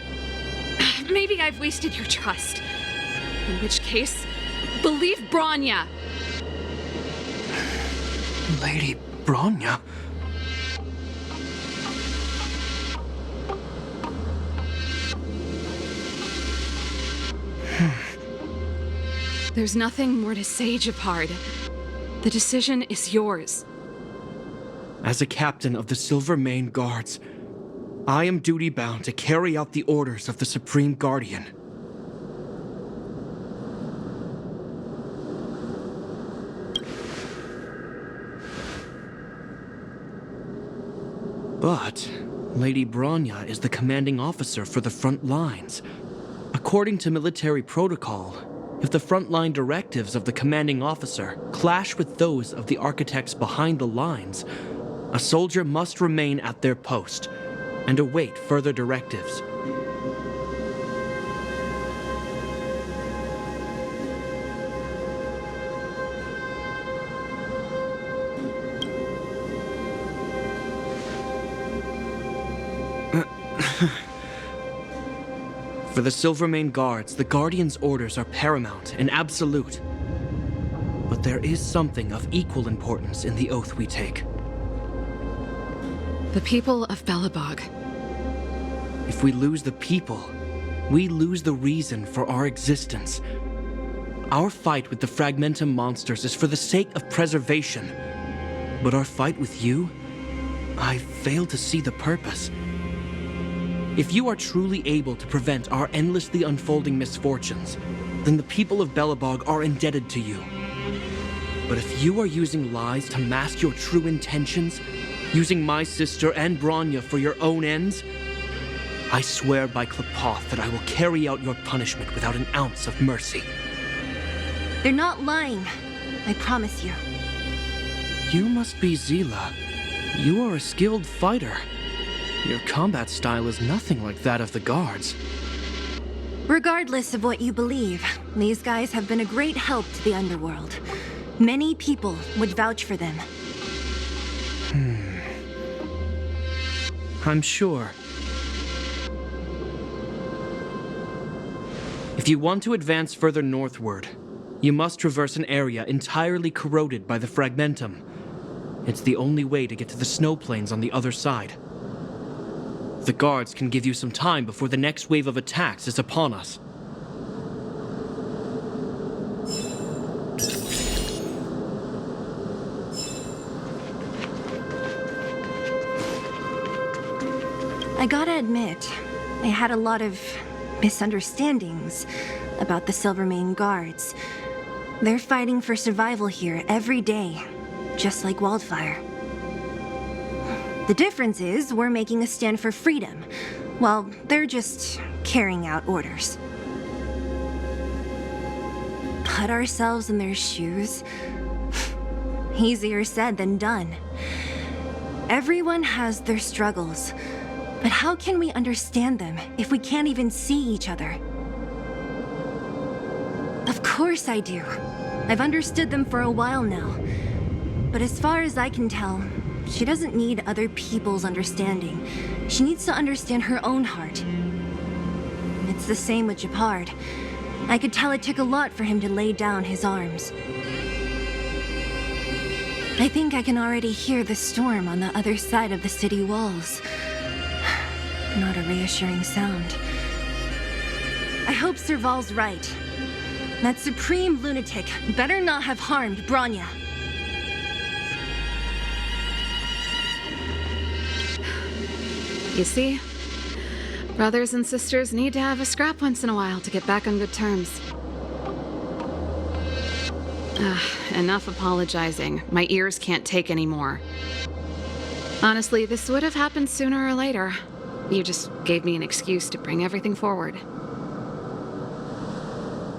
Maybe I've wasted your trust. In which case, believe Bronya. Lady Bronya? There's nothing more to say, Japard. The decision is yours. As a captain of the Silvermane Guards, I am duty-bound to carry out the orders of the Supreme Guardian. But Lady Bronya is the commanding officer for the front lines. According to military protocol, if the frontline directives of the commanding officer clash with those of the architects behind the lines, a soldier must remain at their post and await further directives. For the Silvermane Guards, the Guardian's orders are paramount and absolute. But there is something of equal importance in the oath we take. The people of Belobog. If we lose the people, we lose the reason for our existence. Our fight with the Fragmentum monsters is for the sake of preservation. But our fight with you, I fail to see the purpose. If you are truly able to prevent our endlessly unfolding misfortunes, then the people of Belobog are indebted to you. But if you are using lies to mask your true intentions, using my sister and Bronya for your own ends, I swear by Klepoth that I will carry out your punishment without an ounce of mercy. They're not lying. I promise you. You must be Seele. You are a skilled fighter. Your combat style is nothing like that of the guards. Regardless of what you believe, these guys have been a great help to the underworld. Many people would vouch for them. I'm sure. If you want to advance further northward, you must traverse an area entirely corroded by the fragmentum. It's the only way to get to the snow plains on the other side. The guards can give you some time before the next wave of attacks is upon us. I gotta admit, I had a lot of misunderstandings about the Silvermane guards. They're fighting for survival here every day, just like Wildfire. The difference is we're making a stand for freedom, while they're just carrying out orders. Put ourselves in their shoes? Easier said than done. Everyone has their struggles, but how can we understand them if we can't even see each other? Of course I do. I've understood them for a while now. But as far as I can tell, she doesn't need other people's understanding. She needs to understand her own heart. It's the same with Japard. I could tell it took a lot for him to lay down his arms. I think I can already hear the storm on the other side of the city walls. Not a reassuring sound. I hope Serval's right. That supreme lunatic better not have harmed Bronya. You see? Brothers and sisters need to have a scrap once in a while to get back on good terms. Enough apologizing. My ears can't take any more. Honestly, this would have happened sooner or later. You just gave me an excuse to bring everything forward.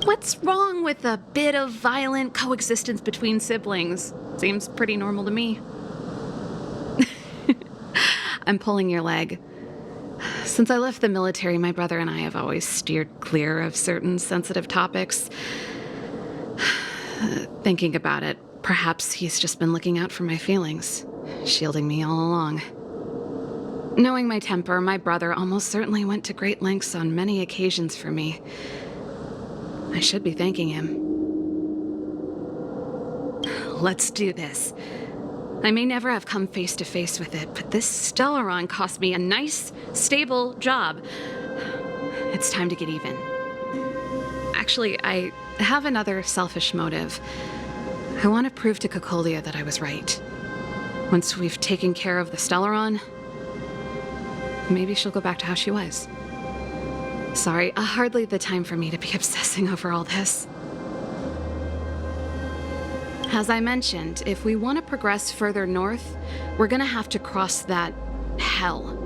What's wrong with a bit of violent coexistence between siblings? Seems pretty normal to me. I'm pulling your leg. Since I left the military, my brother and I have always steered clear of certain sensitive topics. Thinking about it, perhaps he's just been looking out for my feelings, shielding me all along. Knowing my temper, my brother almost certainly went to great lengths on many occasions for me. I should be thanking him. Let's do this. I may never have come face to face with it, but this Stellaron cost me a nice, stable job. It's time to get even. Actually, I have another selfish motive. I want to prove to Cocolia that I was right. Once we've taken care of the Stellaron, maybe she'll go back to how she was. Sorry, hardly the time for me to be obsessing over all this. As I mentioned, if we want to progress further north, we're gonna have to cross that hell.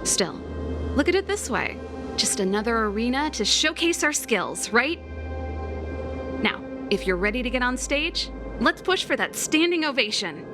Still, look at it this way. Just another arena to showcase our skills, right? Now, if you're ready to get on stage, let's push for that standing ovation.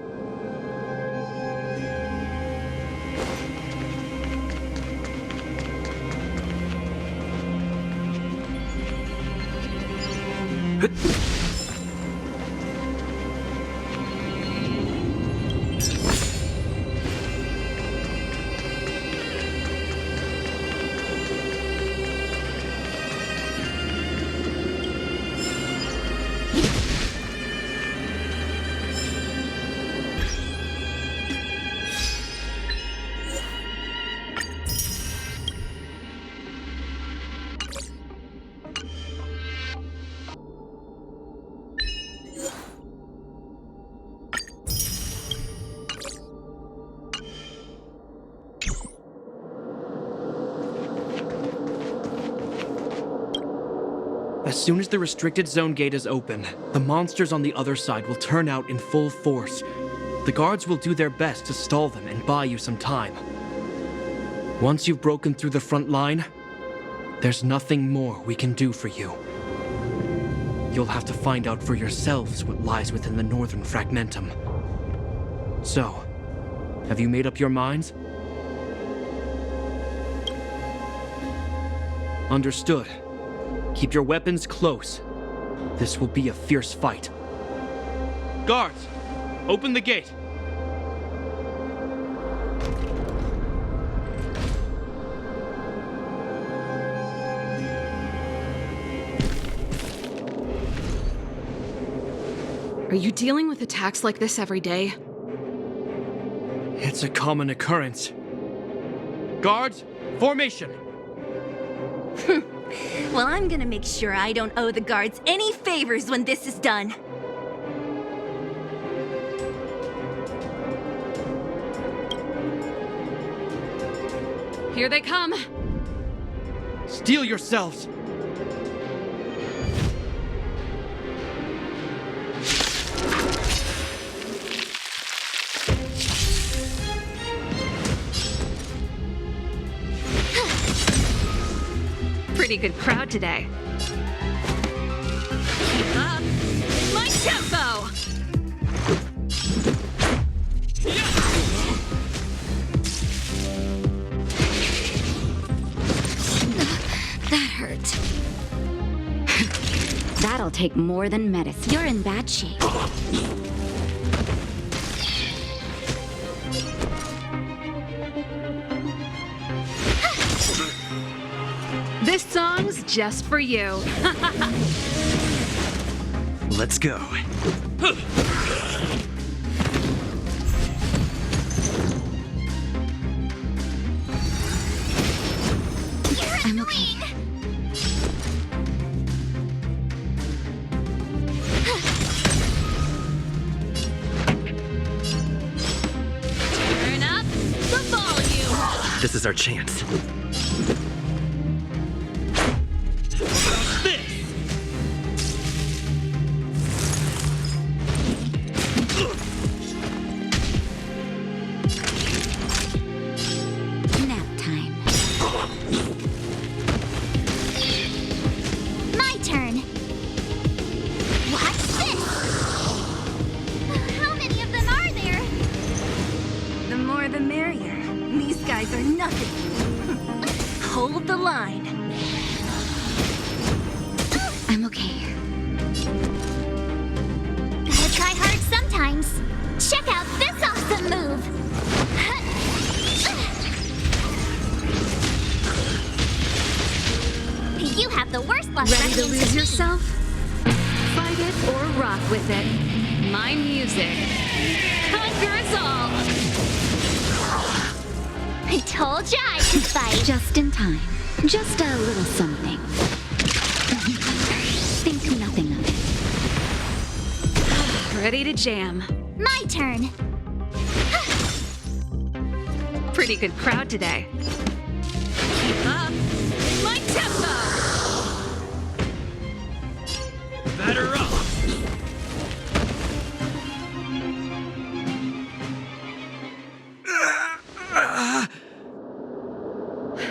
As soon as the restricted zone gate is open, the monsters on the other side will turn out in full force. The guards will do their best to stall them and buy you some time. Once you've broken through the front line, there's nothing more we can do for you. You'll have to find out for yourselves what lies within the northern fragmentum. So, have you made up your minds? Understood. Keep your weapons close. This will be a fierce fight. Guards, open the gate. Are you dealing with attacks like this every day? It's a common occurrence. Guards, formation! Well, I'm gonna make sure I don't owe the guards any favors when this is done. Here they come! Steel yourselves! Pretty good crowd today. Keep up my tempo! That hurt. That'll take more than medicine. You're in bad shape. This song's just for you. Let's go. I'm okay. Turn up the volume. This is our chance. Nap time. My turn. What's this? How many of them are there? The more the merrier. These guys are nothing. Hold the line. I'm okay. Gotta try hard sometimes. Check out this awesome move. You have the worst luck Ready running to into lose me. yourself? Fight it or rock with it. My music conquers all. I told ya I could fight. Just in time. Just a little something. Think nothing of it. Ready to jam. My turn. Pretty good crowd today. Keep up my tempo! Batter up!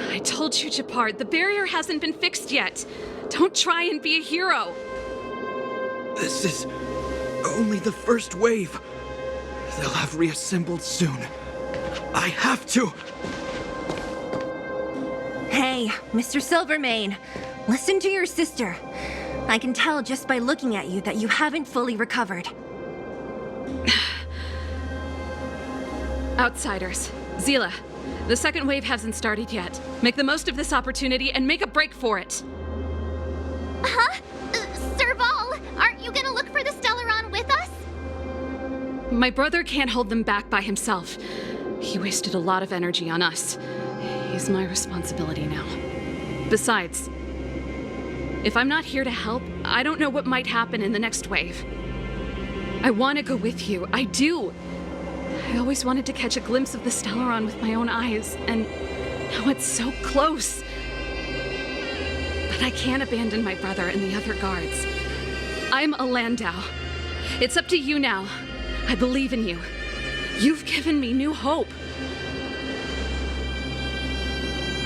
I told you, Japard, the barrier hasn't been fixed yet. Don't try and be a hero. This is only the first wave. They'll have reassembled soon. I have to. Hey, Mr. Silvermane, listen to your sister. I can tell just by looking at you that you haven't fully recovered. Outsiders. Seele, the second wave hasn't started yet. Make the most of this opportunity and make a break for it. Huh? Serval, aren't you gonna look for the Stellaron with us? My brother can't hold them back by himself. He wasted a lot of energy on us. He's my responsibility now. Besides, if I'm not here to help, I don't know what might happen in the next wave. I want to go with you. I do. I always wanted to catch a glimpse of the Stellaron with my own eyes, and now it's so close. But I can't abandon my brother and the other guards. I'm a Landau. It's up to you now. I believe in you. You've given me new hope.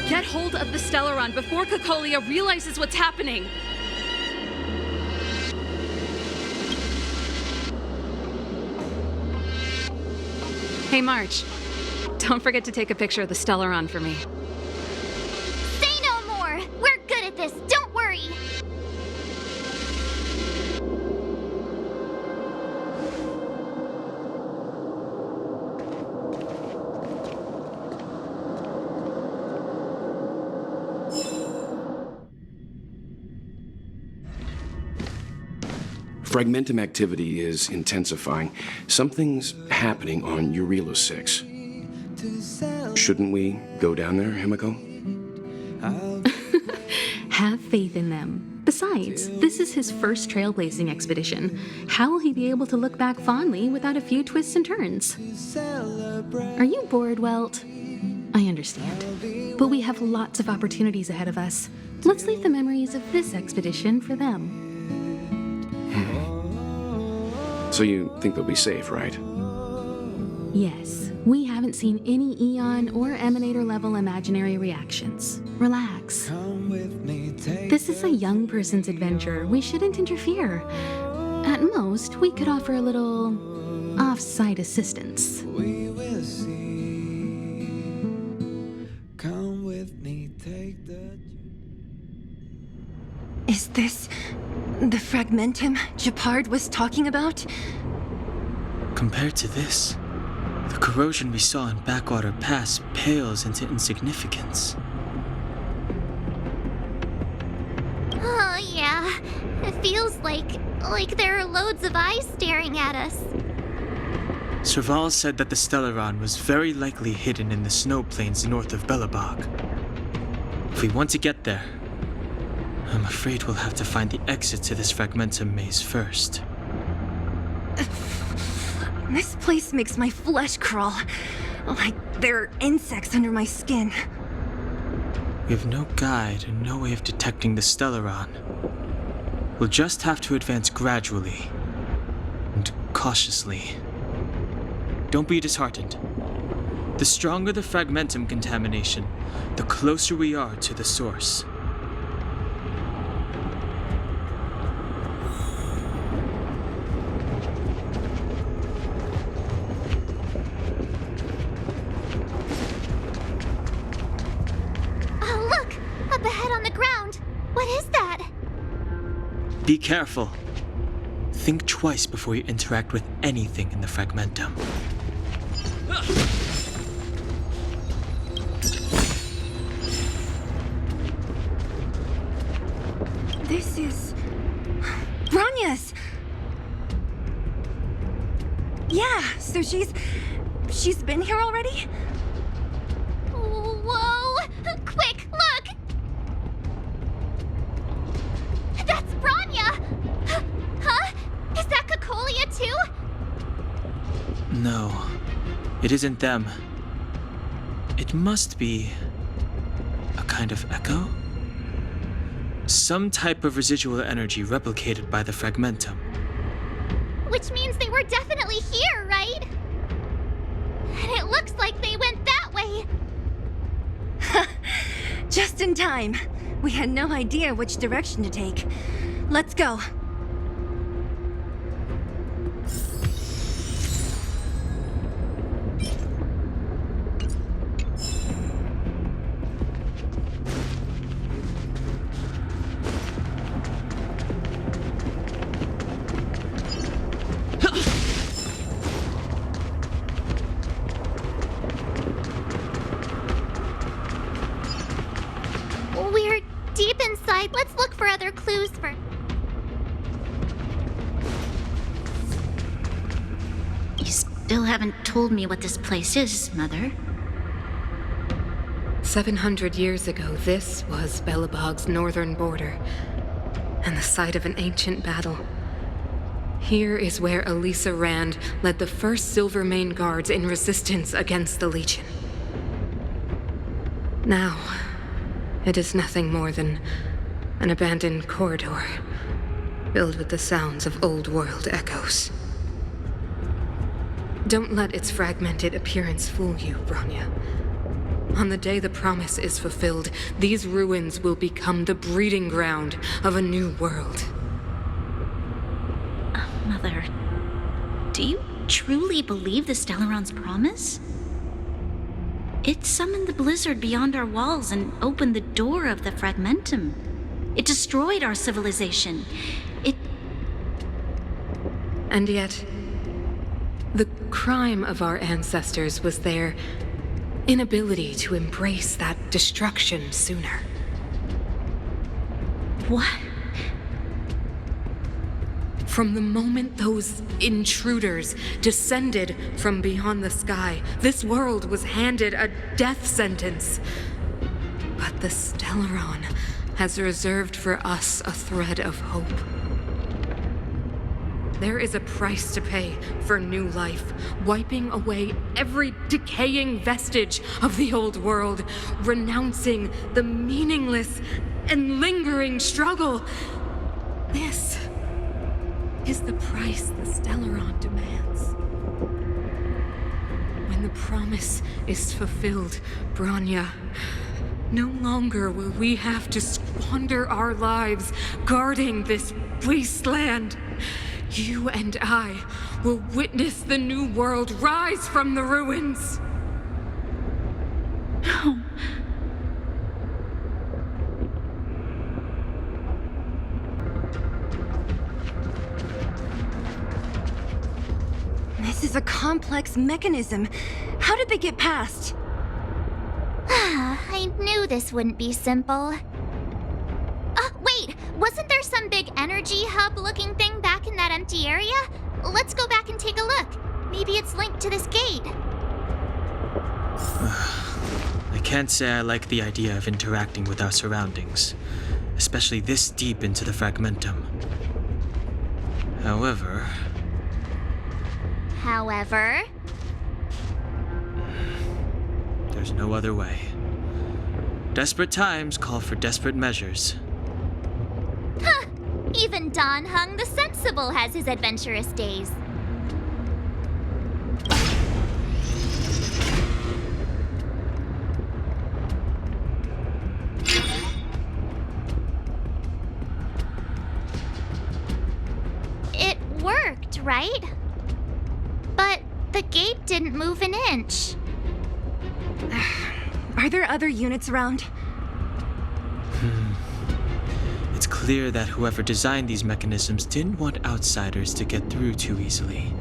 Get hold of the Stellaron before Cocolia realizes what's happening. Hey, March. Don't forget to take a picture of the Stellaron for me. Say no more! We're good at this, don't worry! Fragmentum activity is intensifying. Something's happening on Eurilo 6. Shouldn't we go down there, Himeko? Have faith in them. Besides, this is his first trailblazing expedition. How will he be able to look back fondly without a few twists and turns? Are you bored, Welt? I understand. But we have lots of opportunities ahead of us. Let's leave the memories of this expedition for them. So you think they'll be safe, right? Yes, we haven't seen any Eon or Emanator level imaginary reactions. Relax. This is a young person's adventure. We shouldn't interfere. At most, we could offer a little off-site assistance. We will see. Come with me, take the... Is this the fragmentum Japard was talking about? Compared to this, the corrosion we saw in Backwater Pass pales into insignificance. Oh, yeah. It feels like there are loads of eyes staring at us. Serval said that the Stellaron was very likely hidden in the snow plains north of Belobog. If we want to get there, I'm afraid we'll have to find the exit to this Fragmentum maze first. This place makes my flesh crawl. Like there are insects under my skin. We have no guide and no way of detecting the Stellaron. We'll just have to advance gradually and cautiously. Don't be disheartened. The stronger the Fragmentum contamination, the closer we are to the source. Be careful. Think twice before you interact with anything in the Fragmentum. This is... Bronya's! Yeah, so she's been here already? Whoa! Quick, look! That's Bronya! Huh? Is that Cocolia too? No, it isn't them. It must be a kind of echo? Some type of residual energy replicated by the Fragmentum. Which means they were definitely here, right? And it looks like they went that way. Just in time. We had no idea which direction to take. Let's go. We're deep inside. Let's look for other clues first. You still haven't told me what this place is, Mother. 700 years ago, this was Belobog's northern border, and the site of an ancient battle. Here is where Elisa Rand led the first Silvermane Guards in resistance against the Legion. Now, it is nothing more than an abandoned corridor, filled with the sounds of old-world echoes. Don't let its fragmented appearance fool you, Bronya. On the day the promise is fulfilled, these ruins will become the breeding ground of a new world. Mother, do you truly believe the Stellaron's promise? It summoned the blizzard beyond our walls and opened the door of the Fragmentum. It destroyed our civilization. And yet, the crime of our ancestors was their inability to embrace that destruction sooner. What? From the moment those intruders descended from beyond the sky, this world was handed a death sentence. But the Stellaron has reserved for us a thread of hope. There is a price to pay for new life, wiping away every decaying vestige of the old world, renouncing the meaningless and lingering struggle. This is the price the Stellaron demands. When the promise is fulfilled, Bronya, no longer will we have to squander our lives guarding this wasteland. You and I will witness the new world rise from the ruins. No. This is a complex mechanism. How did they get past? I knew this wouldn't be simple. Wait, wasn't there some big energy hub-looking thing back in that empty area? Let's go back and take a look. Maybe it's linked to this gate. I can't say I like the idea of interacting with our surroundings, especially this deep into the fragmentum. However, there's no other way. Desperate times call for desperate measures. Huh! Even Don Hung the Sensible has his adventurous days. It worked, right? But the gate didn't move an inch. Are there other units around? It's clear that whoever designed these mechanisms didn't want outsiders to get through too easily.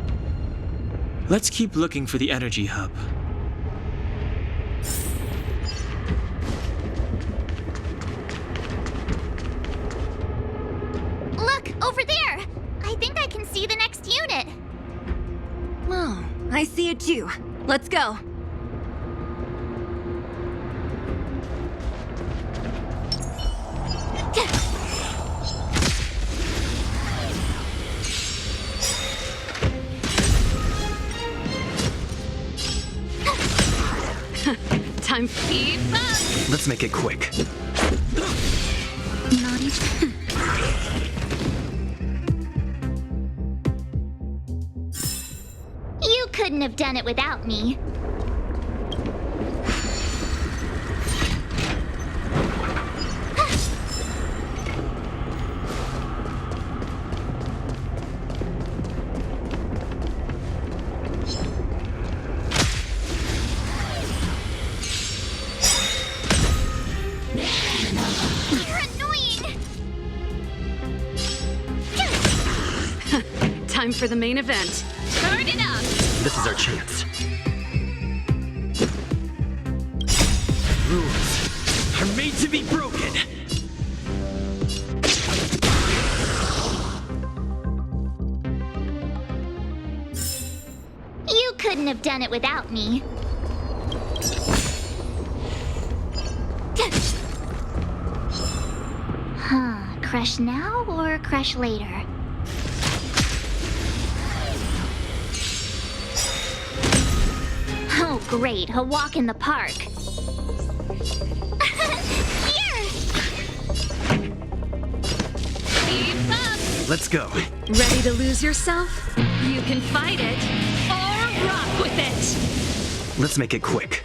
Let's keep looking for the energy hub. Look, over there! I think I can see the next unit. Oh, I see it too. Let's go. Time to keep up. Let's make it quick. Not even. You couldn't have done it without me. Time for the main event. Turn it up! This is our chance. Rules are made to be broken. You couldn't have done it without me. Crush now or crush later? Oh, great, a walk in the park. Here! Keep up. Let's go. Ready to lose yourself? You can fight it or rock with it. Let's make it quick.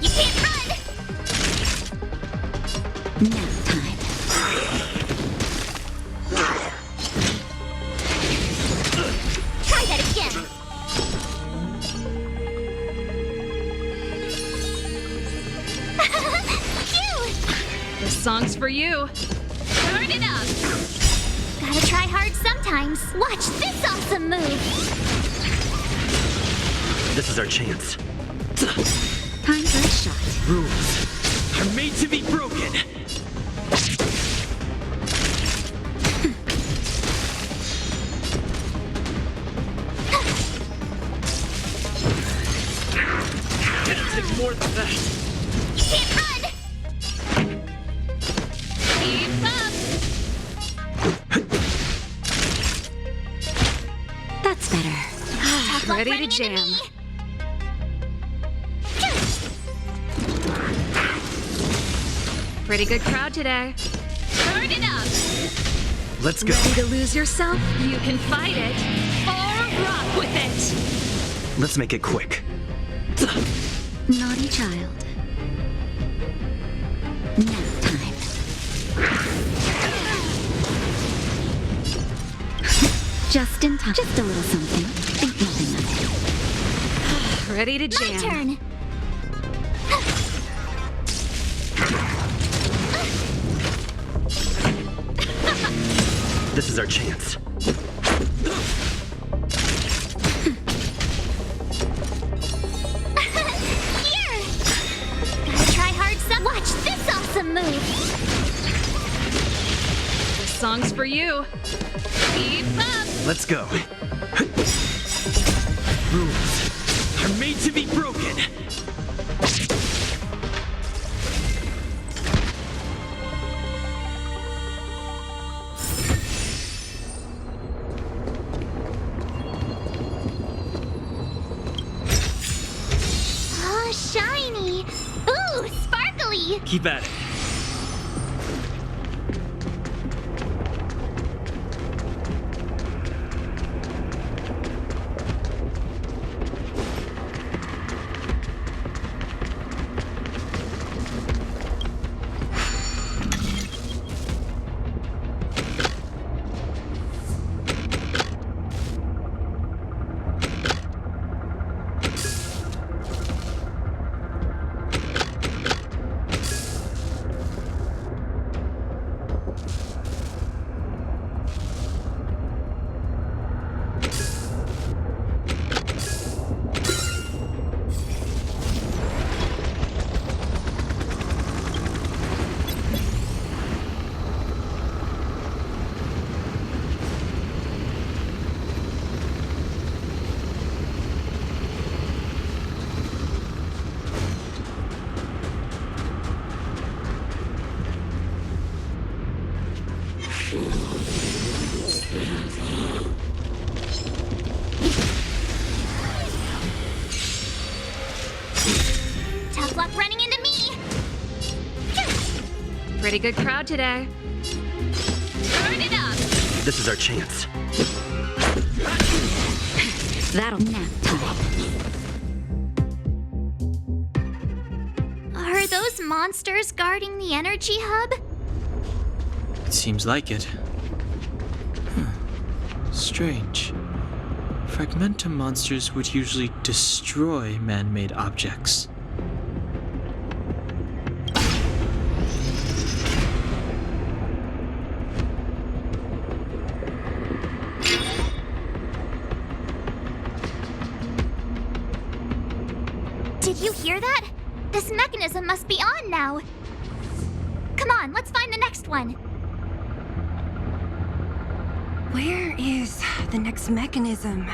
You can't run! Nap time. Try that again! Phew! This song's for you. Turn it up! Gotta try hard sometimes. Watch this awesome move! This is our chance. Time for a shot. Rules are made to be broken. It'll take more than that. You can't run! Keep up! That's better. Ready to jam. Pretty good crowd today. Turn it up! Let's go. Ready to lose yourself? You can fight it, or rock with it! Let's make it quick. Naughty child. Nap time. Just in time. Just a little something. Think nothing of it. Ready to jam. My turn! This is our chance. Here! Gotta try hard some. Watch this awesome move! This song's for you. Keep up! Let's go. Rules are made to be broken. Oh, shiny! Ooh, sparkly! Keep at it. Tough luck running into me! Pretty good crowd today. Turn it up! This is our chance. That'll nap time. Are those monsters guarding the energy hub? It seems like it. Strange. Fragmentum monsters would usually destroy man-made objects. Did you hear that? This mechanism must be on now. Come on, let's find the next one. Where is the next mechanism?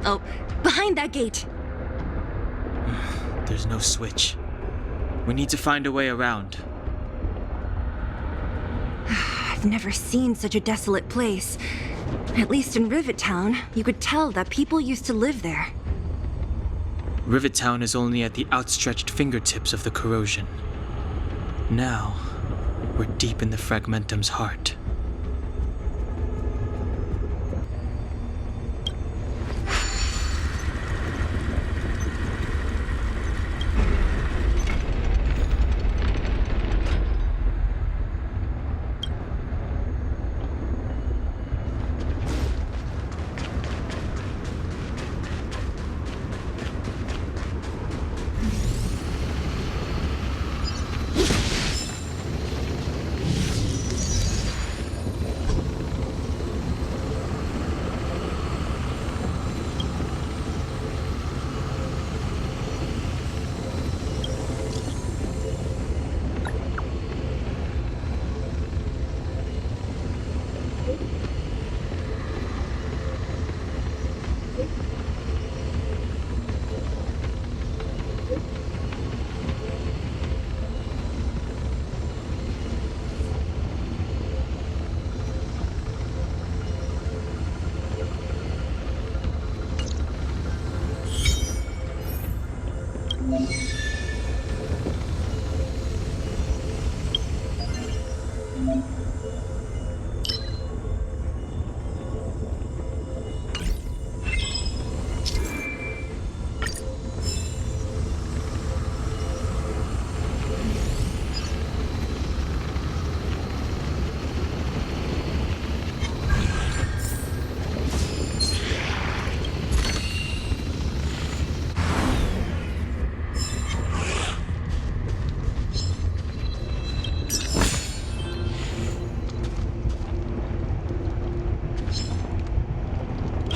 Oh, behind that gate. There's no switch. We need to find a way around. I've never seen such a desolate place. At least in Rivet Town, you could tell that people used to live there. Rivet Town is only at the outstretched fingertips of the corrosion. Now, we're deep in the Fragmentum's heart.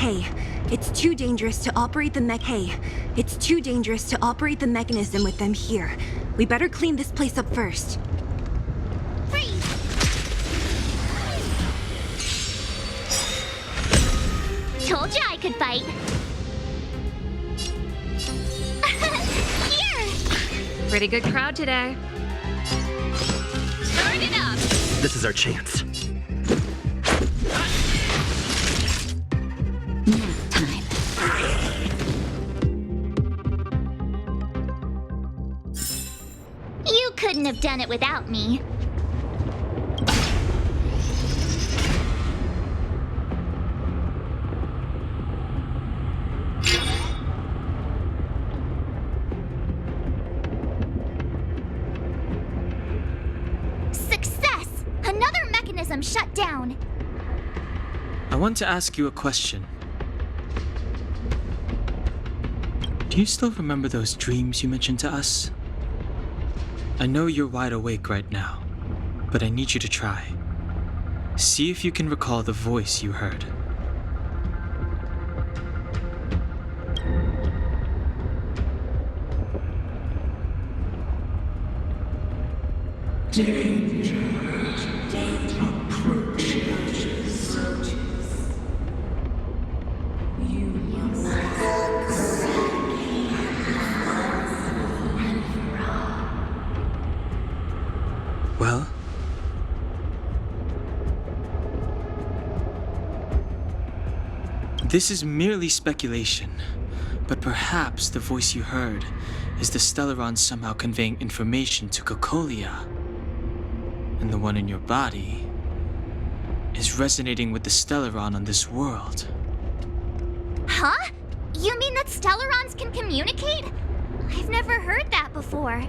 Hey, it's too dangerous to operate the mechanism with them here. We better clean this place up first. Freeze! Told you I could fight. Here! Pretty good crowd today. Start it up! This is our chance. You couldn't have done it without me. Success! Another mechanism shut down. I want to ask you a question. Do you still remember those dreams you mentioned to us? I know you're wide awake right now, but I need you to try. See if you can recall the voice you heard. Well? This is merely speculation, but perhaps the voice you heard is the Stellaron somehow conveying information to Cocolia. And the one in your body is resonating with the Stellaron on this world. Huh? You mean that Stellarons can communicate? I've never heard that before.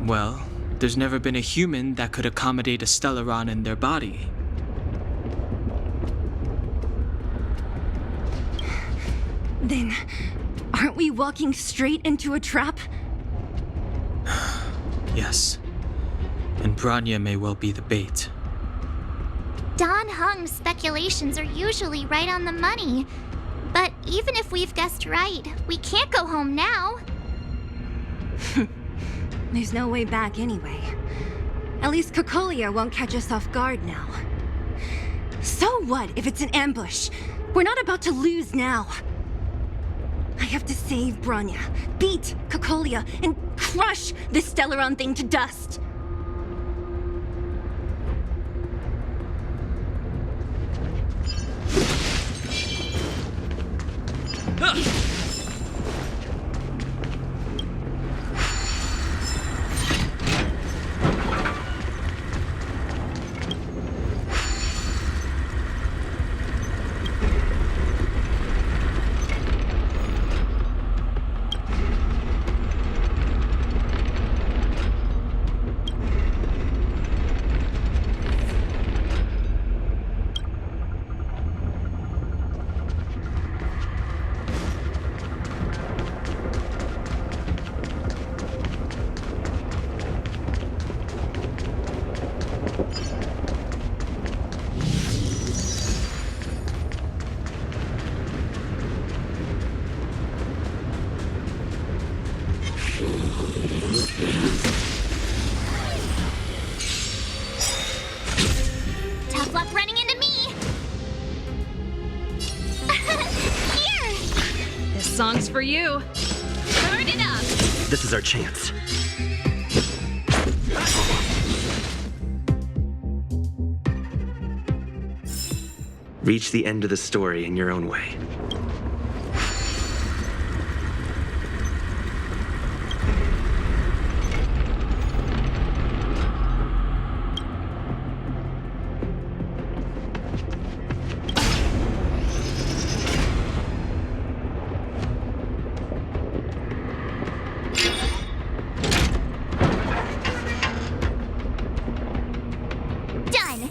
Well, there's never been a human that could accommodate a Stellaron in their body. Then, aren't we walking straight into a trap? Yes. And Bronya may well be the bait. Don Hung's speculations are usually right on the money. But even if we've guessed right, we can't go home now. There's no way back anyway. At least Cocolia won't catch us off guard now. So what if it's an ambush? We're not about to lose now. I have to save Bronya, beat Cocolia, and crush this Stellaron thing to dust. Tough luck running into me. Here! This song's for you. Turn it up! This is our chance. Reach the end of the story in your own way. Done!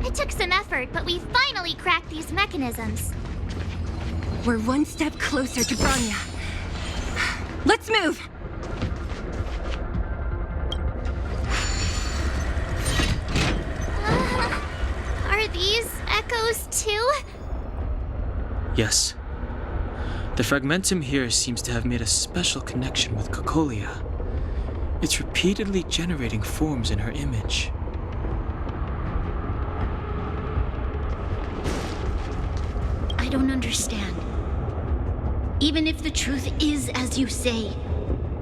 It took some effort, but we finally cracked these mechanisms. We're one step closer to Bronya. Let's move! Are these echoes too? Yes. The fragmentum here seems to have made a special connection with Cocolia. It's repeatedly generating forms in her image. I don't understand. Even if the truth is as you say,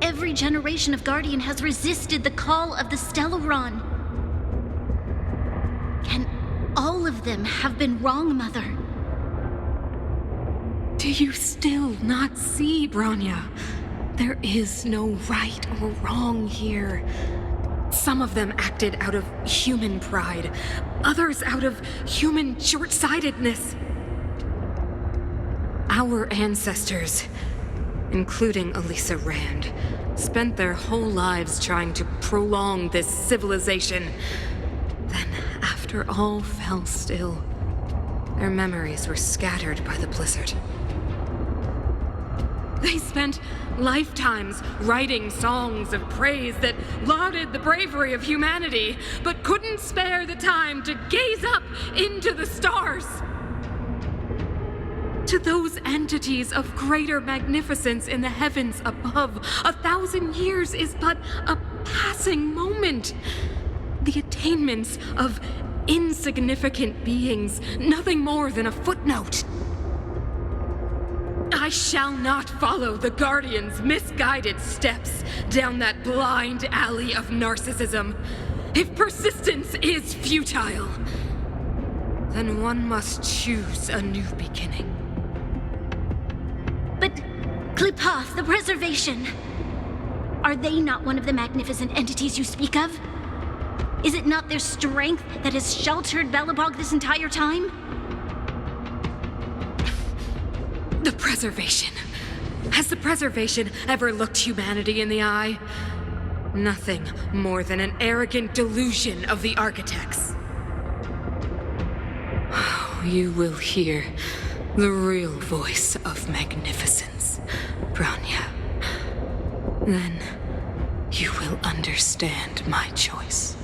every generation of Guardian has resisted the call of the Stellaron. Can all of them have been wrong, Mother? Do you still not see, Bronya? There is no right or wrong here. Some of them acted out of human pride, others out of human short-sightedness. Our ancestors, including Elisa Rand, spent their whole lives trying to prolong this civilization. Then, after all fell still, their memories were scattered by the blizzard. They spent lifetimes writing songs of praise that lauded the bravery of humanity, but couldn't spare the time to gaze up into the stars. To those entities of greater magnificence in the heavens above, 1,000 years is but a passing moment. The attainments of insignificant beings, nothing more than a footnote. I shall not follow the Guardian's misguided steps down that blind alley of narcissism. If persistence is futile, then one must choose a new beginning. But Qlipoth, the Preservation, are they not one of the magnificent entities you speak of? Is it not their strength that has sheltered Belobog this entire time? The Preservation. Has the Preservation ever looked humanity in the eye? Nothing more than an arrogant delusion of the architects. You will hear the real voice of magnificence, Bronya. Then you will understand my choice.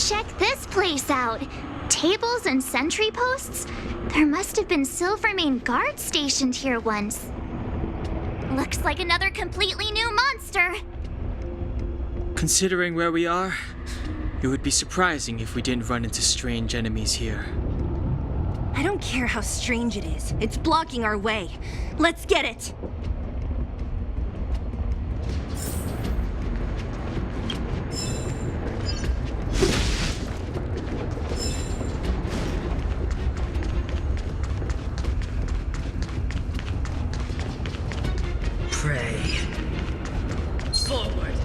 Check this place out. Tables and sentry posts? There must have been Silvermane guards stationed here once. Looks like another completely new monster. Considering where we are, it would be surprising if we didn't run into strange enemies here. I don't care how strange it is. It's blocking our way. Let's get it! Pray. Forward.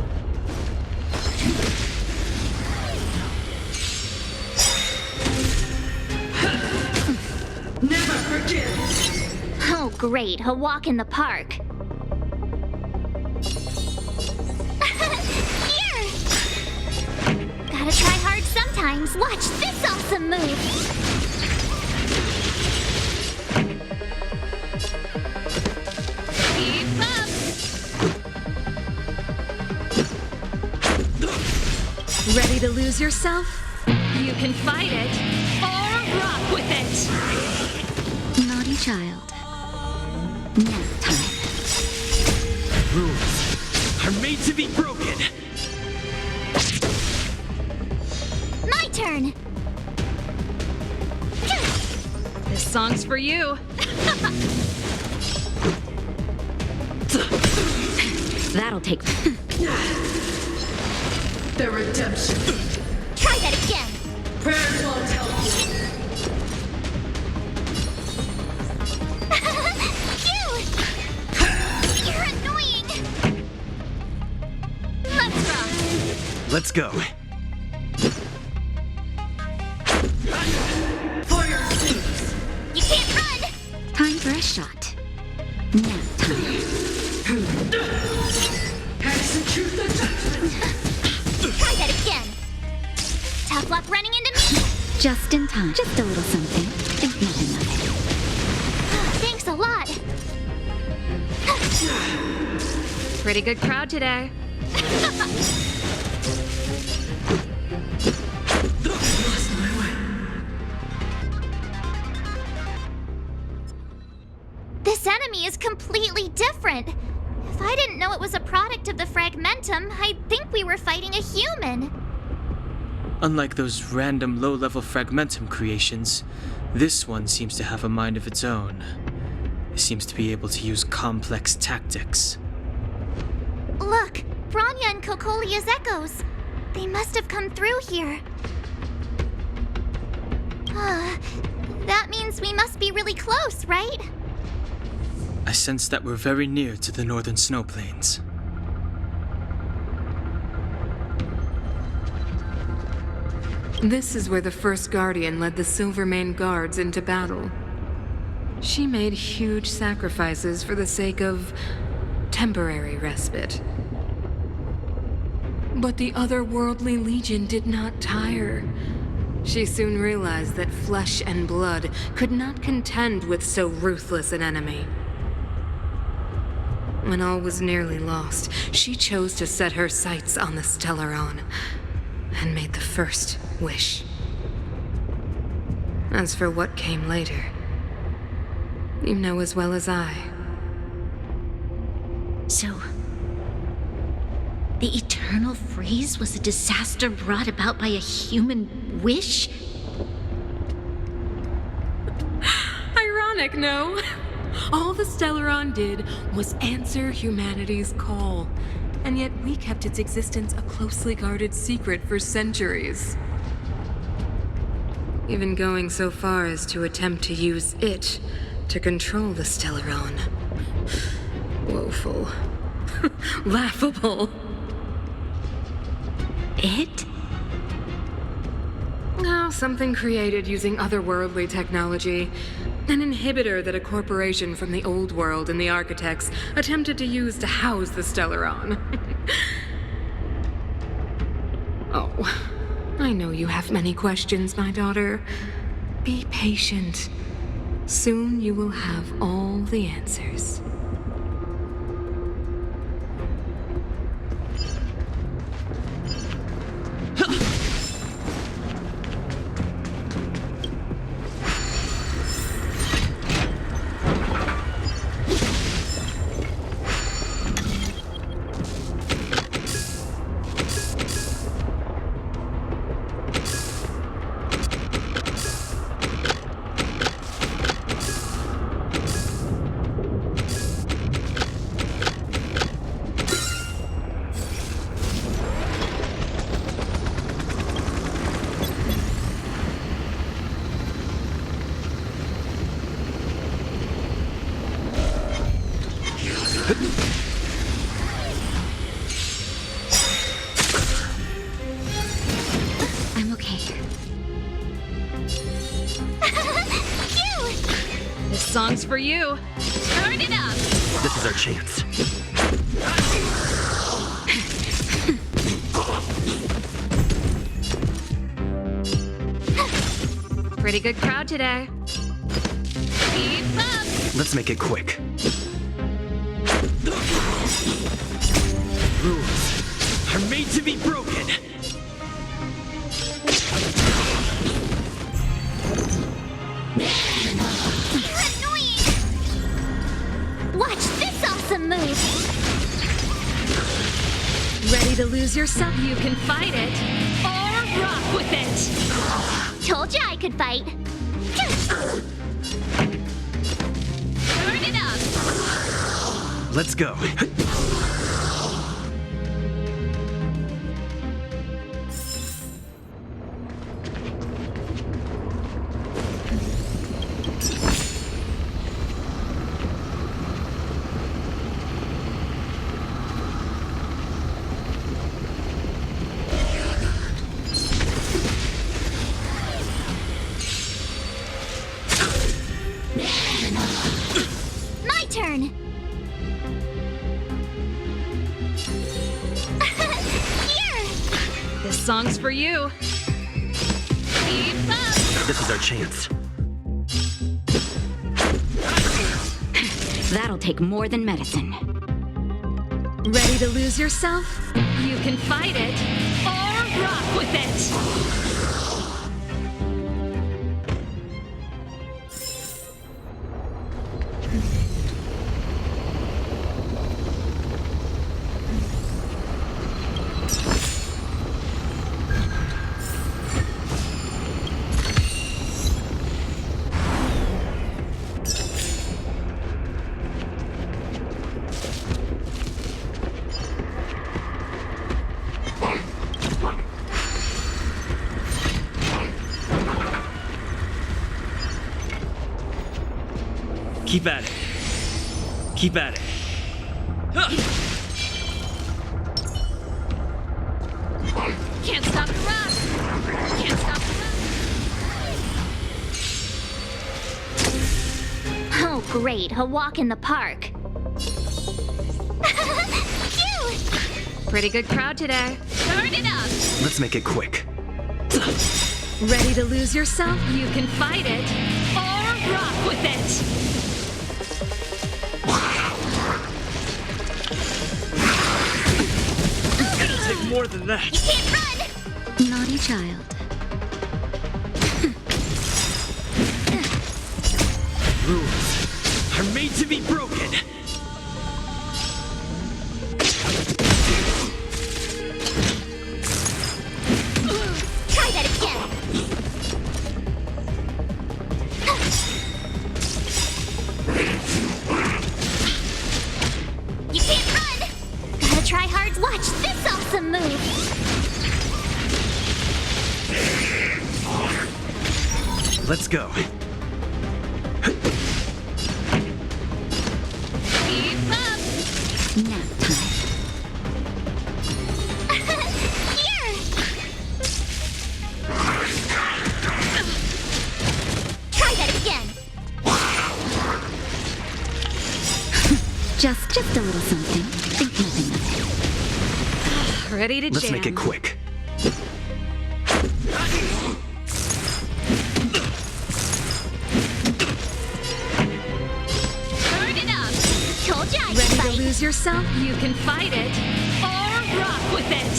Never forget. Oh, great. A walk in the park. Here! Gotta try hard sometimes. Watch this awesome move. Keep up! Ready to lose yourself? You can fight it, or rock with it! Naughty child. Nap time. Rules are made to be broken. My turn. This song's for you. That'll take. The redemption. Try that again. Prayers won't help you. Cute! You're annoying. Let's rock. Let's go. For your sleeves. You can't run. Time for a shot. Nap time. Execute the judgment. Try that again. Just in time. Just a little something. Think nothing of it. Thanks a lot. Pretty good crowd today. This enemy is completely different. If I didn't know it was a product of the fragmentum, I'd think we were fighting a human. Unlike those random low-level fragmentum creations, this one seems to have a mind of its own. It seems to be able to use complex tactics. Look, Bronya and Kokolia's echoes. They must have come through here. That means we must be really close, right? I sense that we're very near to the northern snow plains. This is where the first Guardian led the Silvermane Guards into battle. She made huge sacrifices for the sake of temporary respite. But the otherworldly Legion did not tire. She soon realized that flesh and blood could not contend with so ruthless an enemy. When all was nearly lost, she chose to set her sights on the Stellaron and made the first wish. As for what came later, you know as well as I. So, the eternal freeze was a disaster brought about by a human wish? Ironic, no? All the Stellaron did was answer humanity's call, and yet we kept its existence a closely guarded secret for centuries. Even going so far as to attempt to use it to control the Stellaron. Woeful. Laughable. It? Oh, something created using otherworldly technology. An inhibitor that a corporation from the old world and the architects attempted to use to house the Stellaron. Oh, I know you have many questions, my daughter. Be patient. Soon you will have all the answers. I'm okay. Cute! This song's for you. Turn it up! This is our chance. Pretty good crowd today. Keep up! Let's make it quick. Rules are made to be broken. You're annoying! Watch this awesome move! Ready to lose yourself? You can fight it, or rock with it. Told you I could fight. Turn it up. Let's go. My turn! Here! This song's for you. Keep up. This is our chance. That'll take more than medicine. Ready to lose yourself? You can fight it or rock with it. Keep at it. Keep at it. Can't stop the rush. Can't stop the rush. Oh, great. A walk in the park. Cute! Pretty good crowd today. Turn it up. Let's make it quick. Ready to lose yourself? You can fight it or rock with it. It'll take more than that. You can't run! Naughty child. Rules are made to be broken. Try that again! You can't run! Gotta try hard. Watch this awesome move! Let's go. Keep up. Nap time. Here! Try that again! Just a little something. Think nothing of it. Ready to Let's jam. make it quick. Turn it up. Told you I'd Ready fight. to lose yourself? You can fight it or rock with it.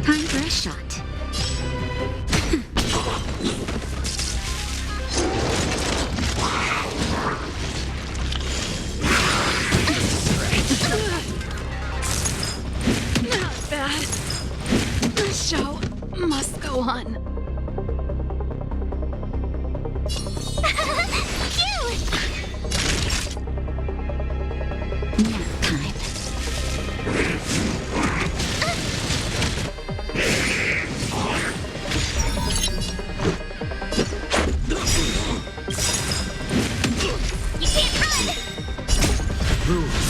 Time for a shot. Not bad. The show must go on. Cute! Nap time. You can't run! Rules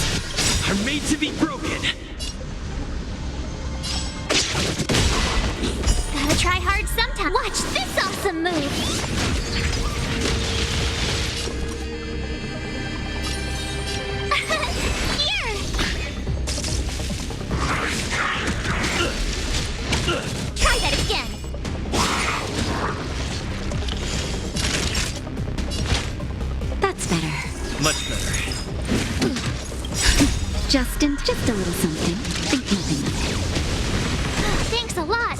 are made to be broken. Gotta try hard sometime. Watch this awesome move! Here! Try that again! That's better. Much better. Just a little something. Think nothing of it. Thanks a lot!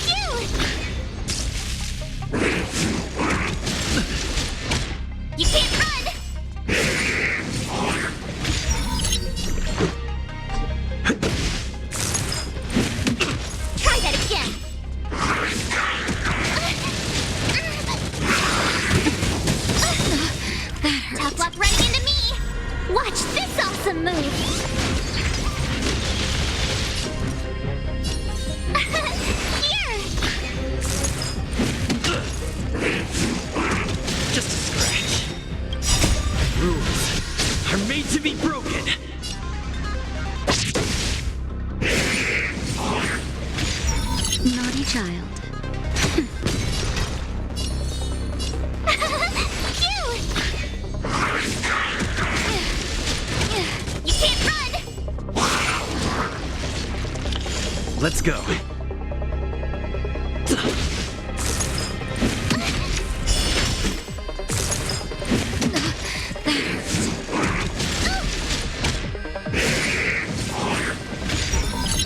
Cute! You can't run! Try that again! Tough luck running into me! Watch this awesome move! Here! Just a scratch. Rules are made to be broken. Naughty child. Cute! You can't run! Let's go.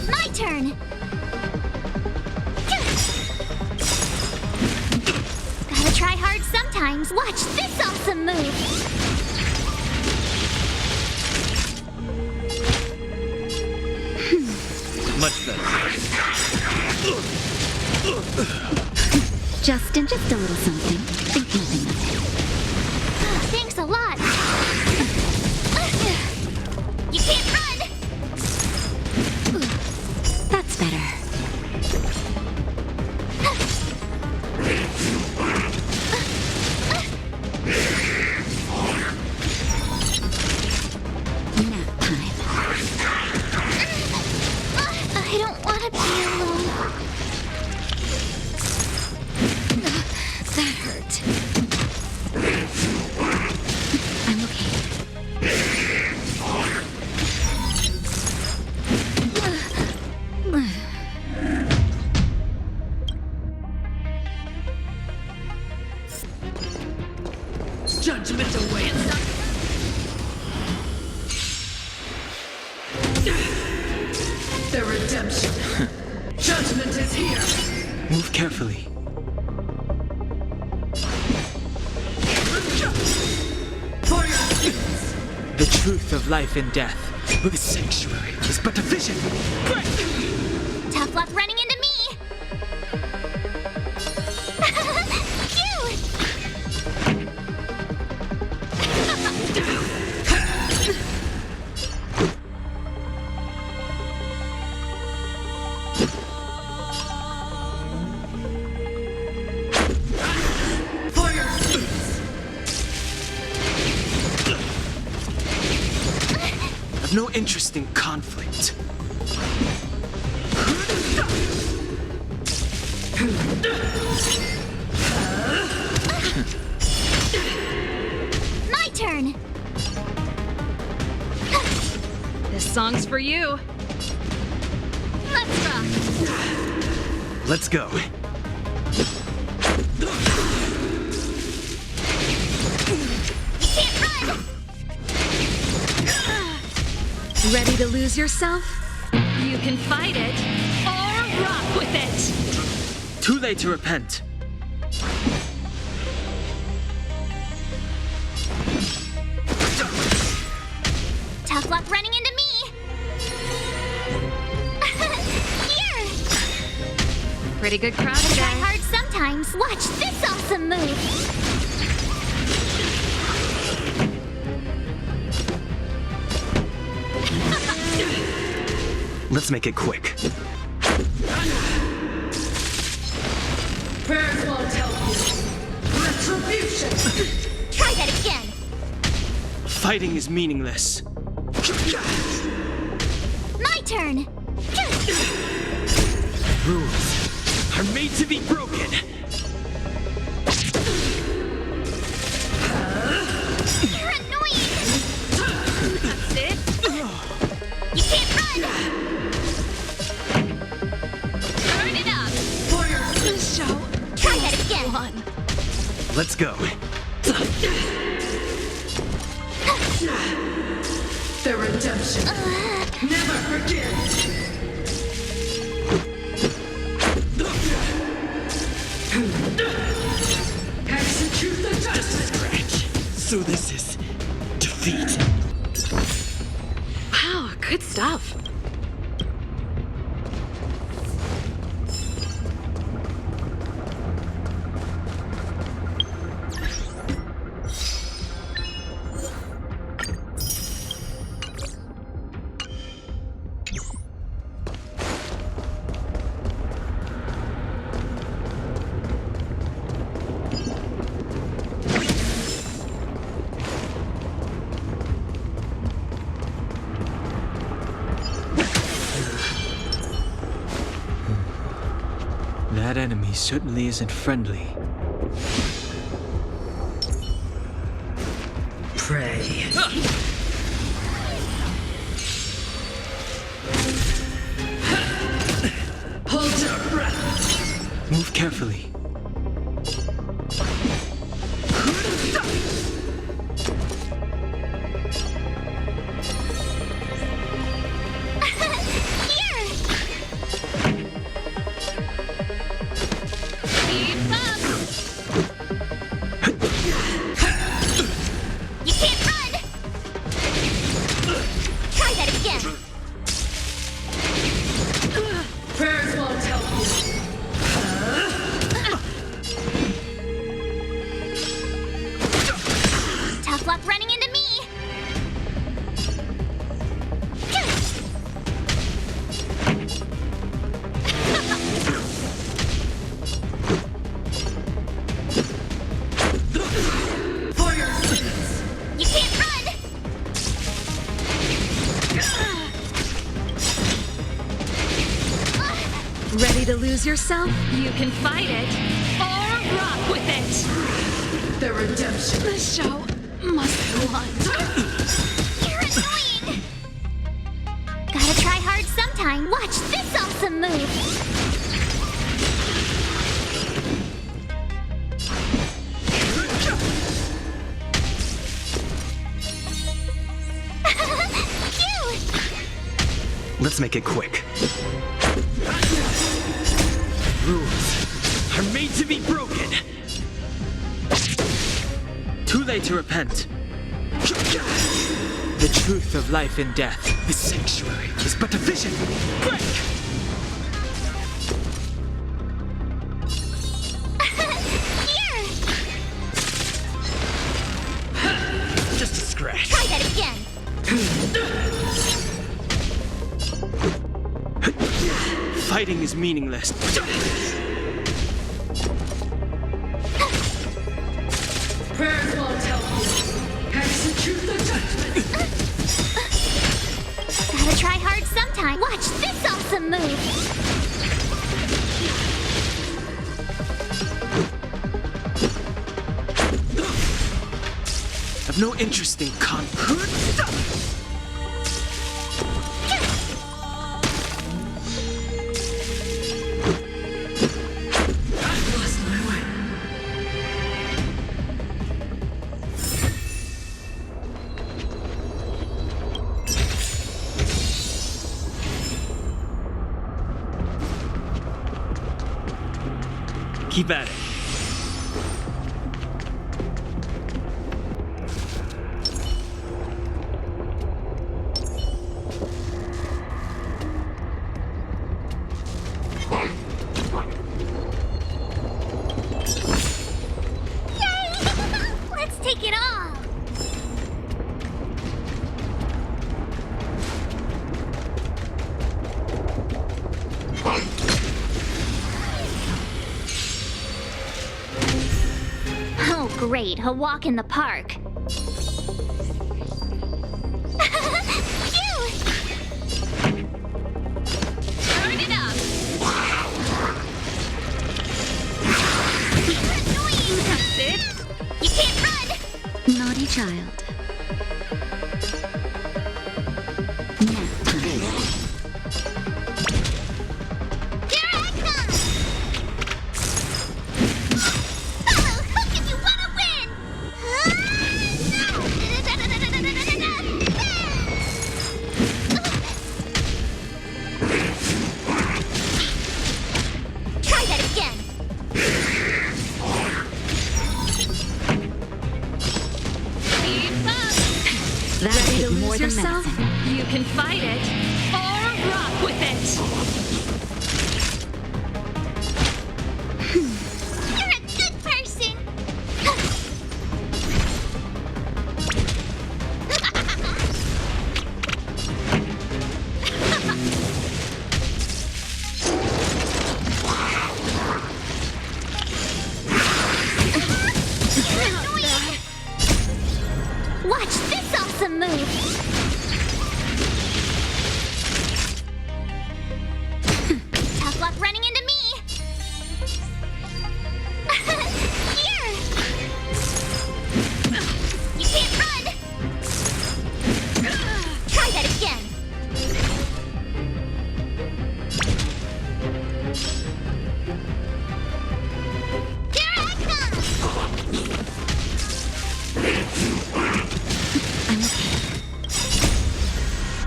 My turn. Gotta try hard sometimes. Watch this awesome move. Much better. Justin, just a little something. Think nothing of it. Thanks a lot. You can't run. That's better. Nap time. I don't want to be alone. That hurt. I'm okay. Judgment awaits. The redemption. Judgment is here. Move carefully. For your sins. The truth of life and death. With sanctuary is but a vision. Tough luck running into me. Cute. For your sins. I've no interest in conflict. My turn. This song's for you. Let's rock. Let's go. Can't run. Ready to lose yourself? You can fight it or rock with it. Too late to repent. Tough luck running into me. Here. Pretty good crowd Try today. hard sometimes. Watch this awesome move. Let's make it quick. Prayers won't help you. Retribution. Try that again. Fighting is meaningless. My turn. Rules are made to be broken. You're annoying. That's it. You can't run. Turn it up. For your This show. Try that again. Let's go. the redemption. Never forget. Execute the justice. So this is defeat. Wow, good stuff. That enemy certainly isn't friendly. Pray. Move carefully. You can't run! Try that again! Prayers won't help you. Tough luck running into me! For your sins. You can't run! Ready to lose yourself? You can fight it or rock with it. The redemption. The show must go on. You're annoying! Gotta try hard sometime. Watch this awesome move! Let's make it quick. Rules are made to be broken. Too late to repent. The truth of life and death. This sanctuary is but a vision. Break! Just a scratch. Try that again! Fighting is meaningless. Prayers won't help you. Execute the judgment. Gotta try hard sometime. Watch this awesome move! I've no interest in I've lost my way. Keep at it. Let's take it all! Oh, great, a walk in the park. Turn it up. That's it. You can't run! Naughty child. Nap time. Here I come! Fellow, who can you want to win? Try that again! Ready to took more lose than yourself? medicine. You can fight it or rock with it. You're a good person! You're annoying! Watch this awesome move! Tough luck running into me! Here! You can't run! Try that again!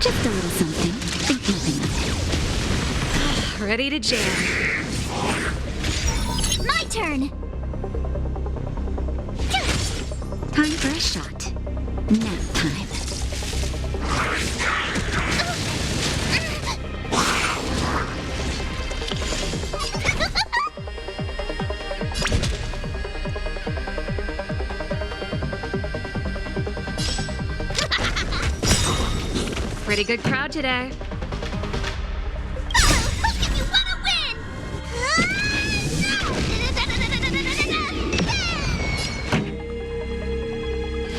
Just a little something. Think nothing of it. Ready to jam. My turn! Time for a shot. Nap time. Pretty good crowd today. You wanna win!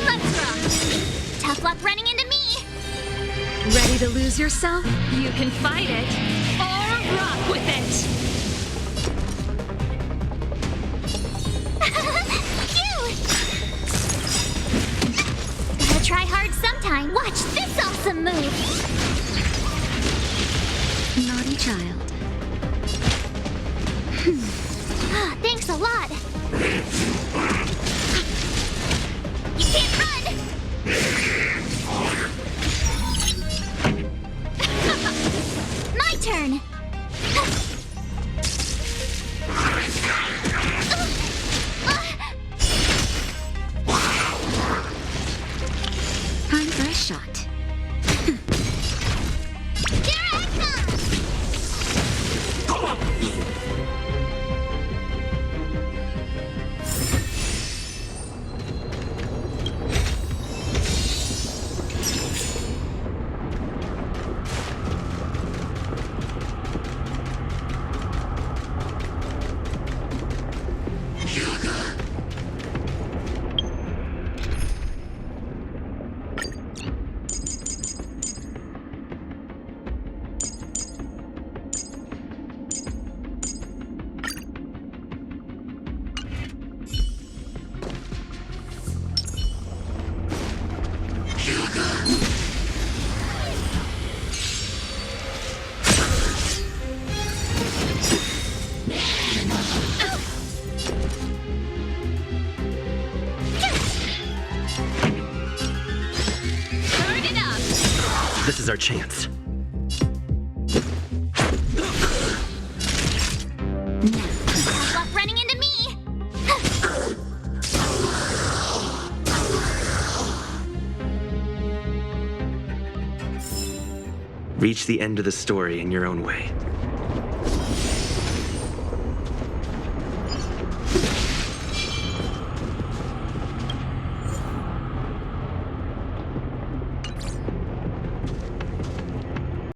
Let's rock! Tough luck running into me! Ready to lose yourself? You can fight it or rock with it. Cute! Gotta try hard sometime. Watch this awesome move! Naughty child. Thanks a lot. You can't run! My turn! Time for a shot. Here I come! Turn it up. This is our chance. Tough luck running into me! Reach the end of the story in your own way.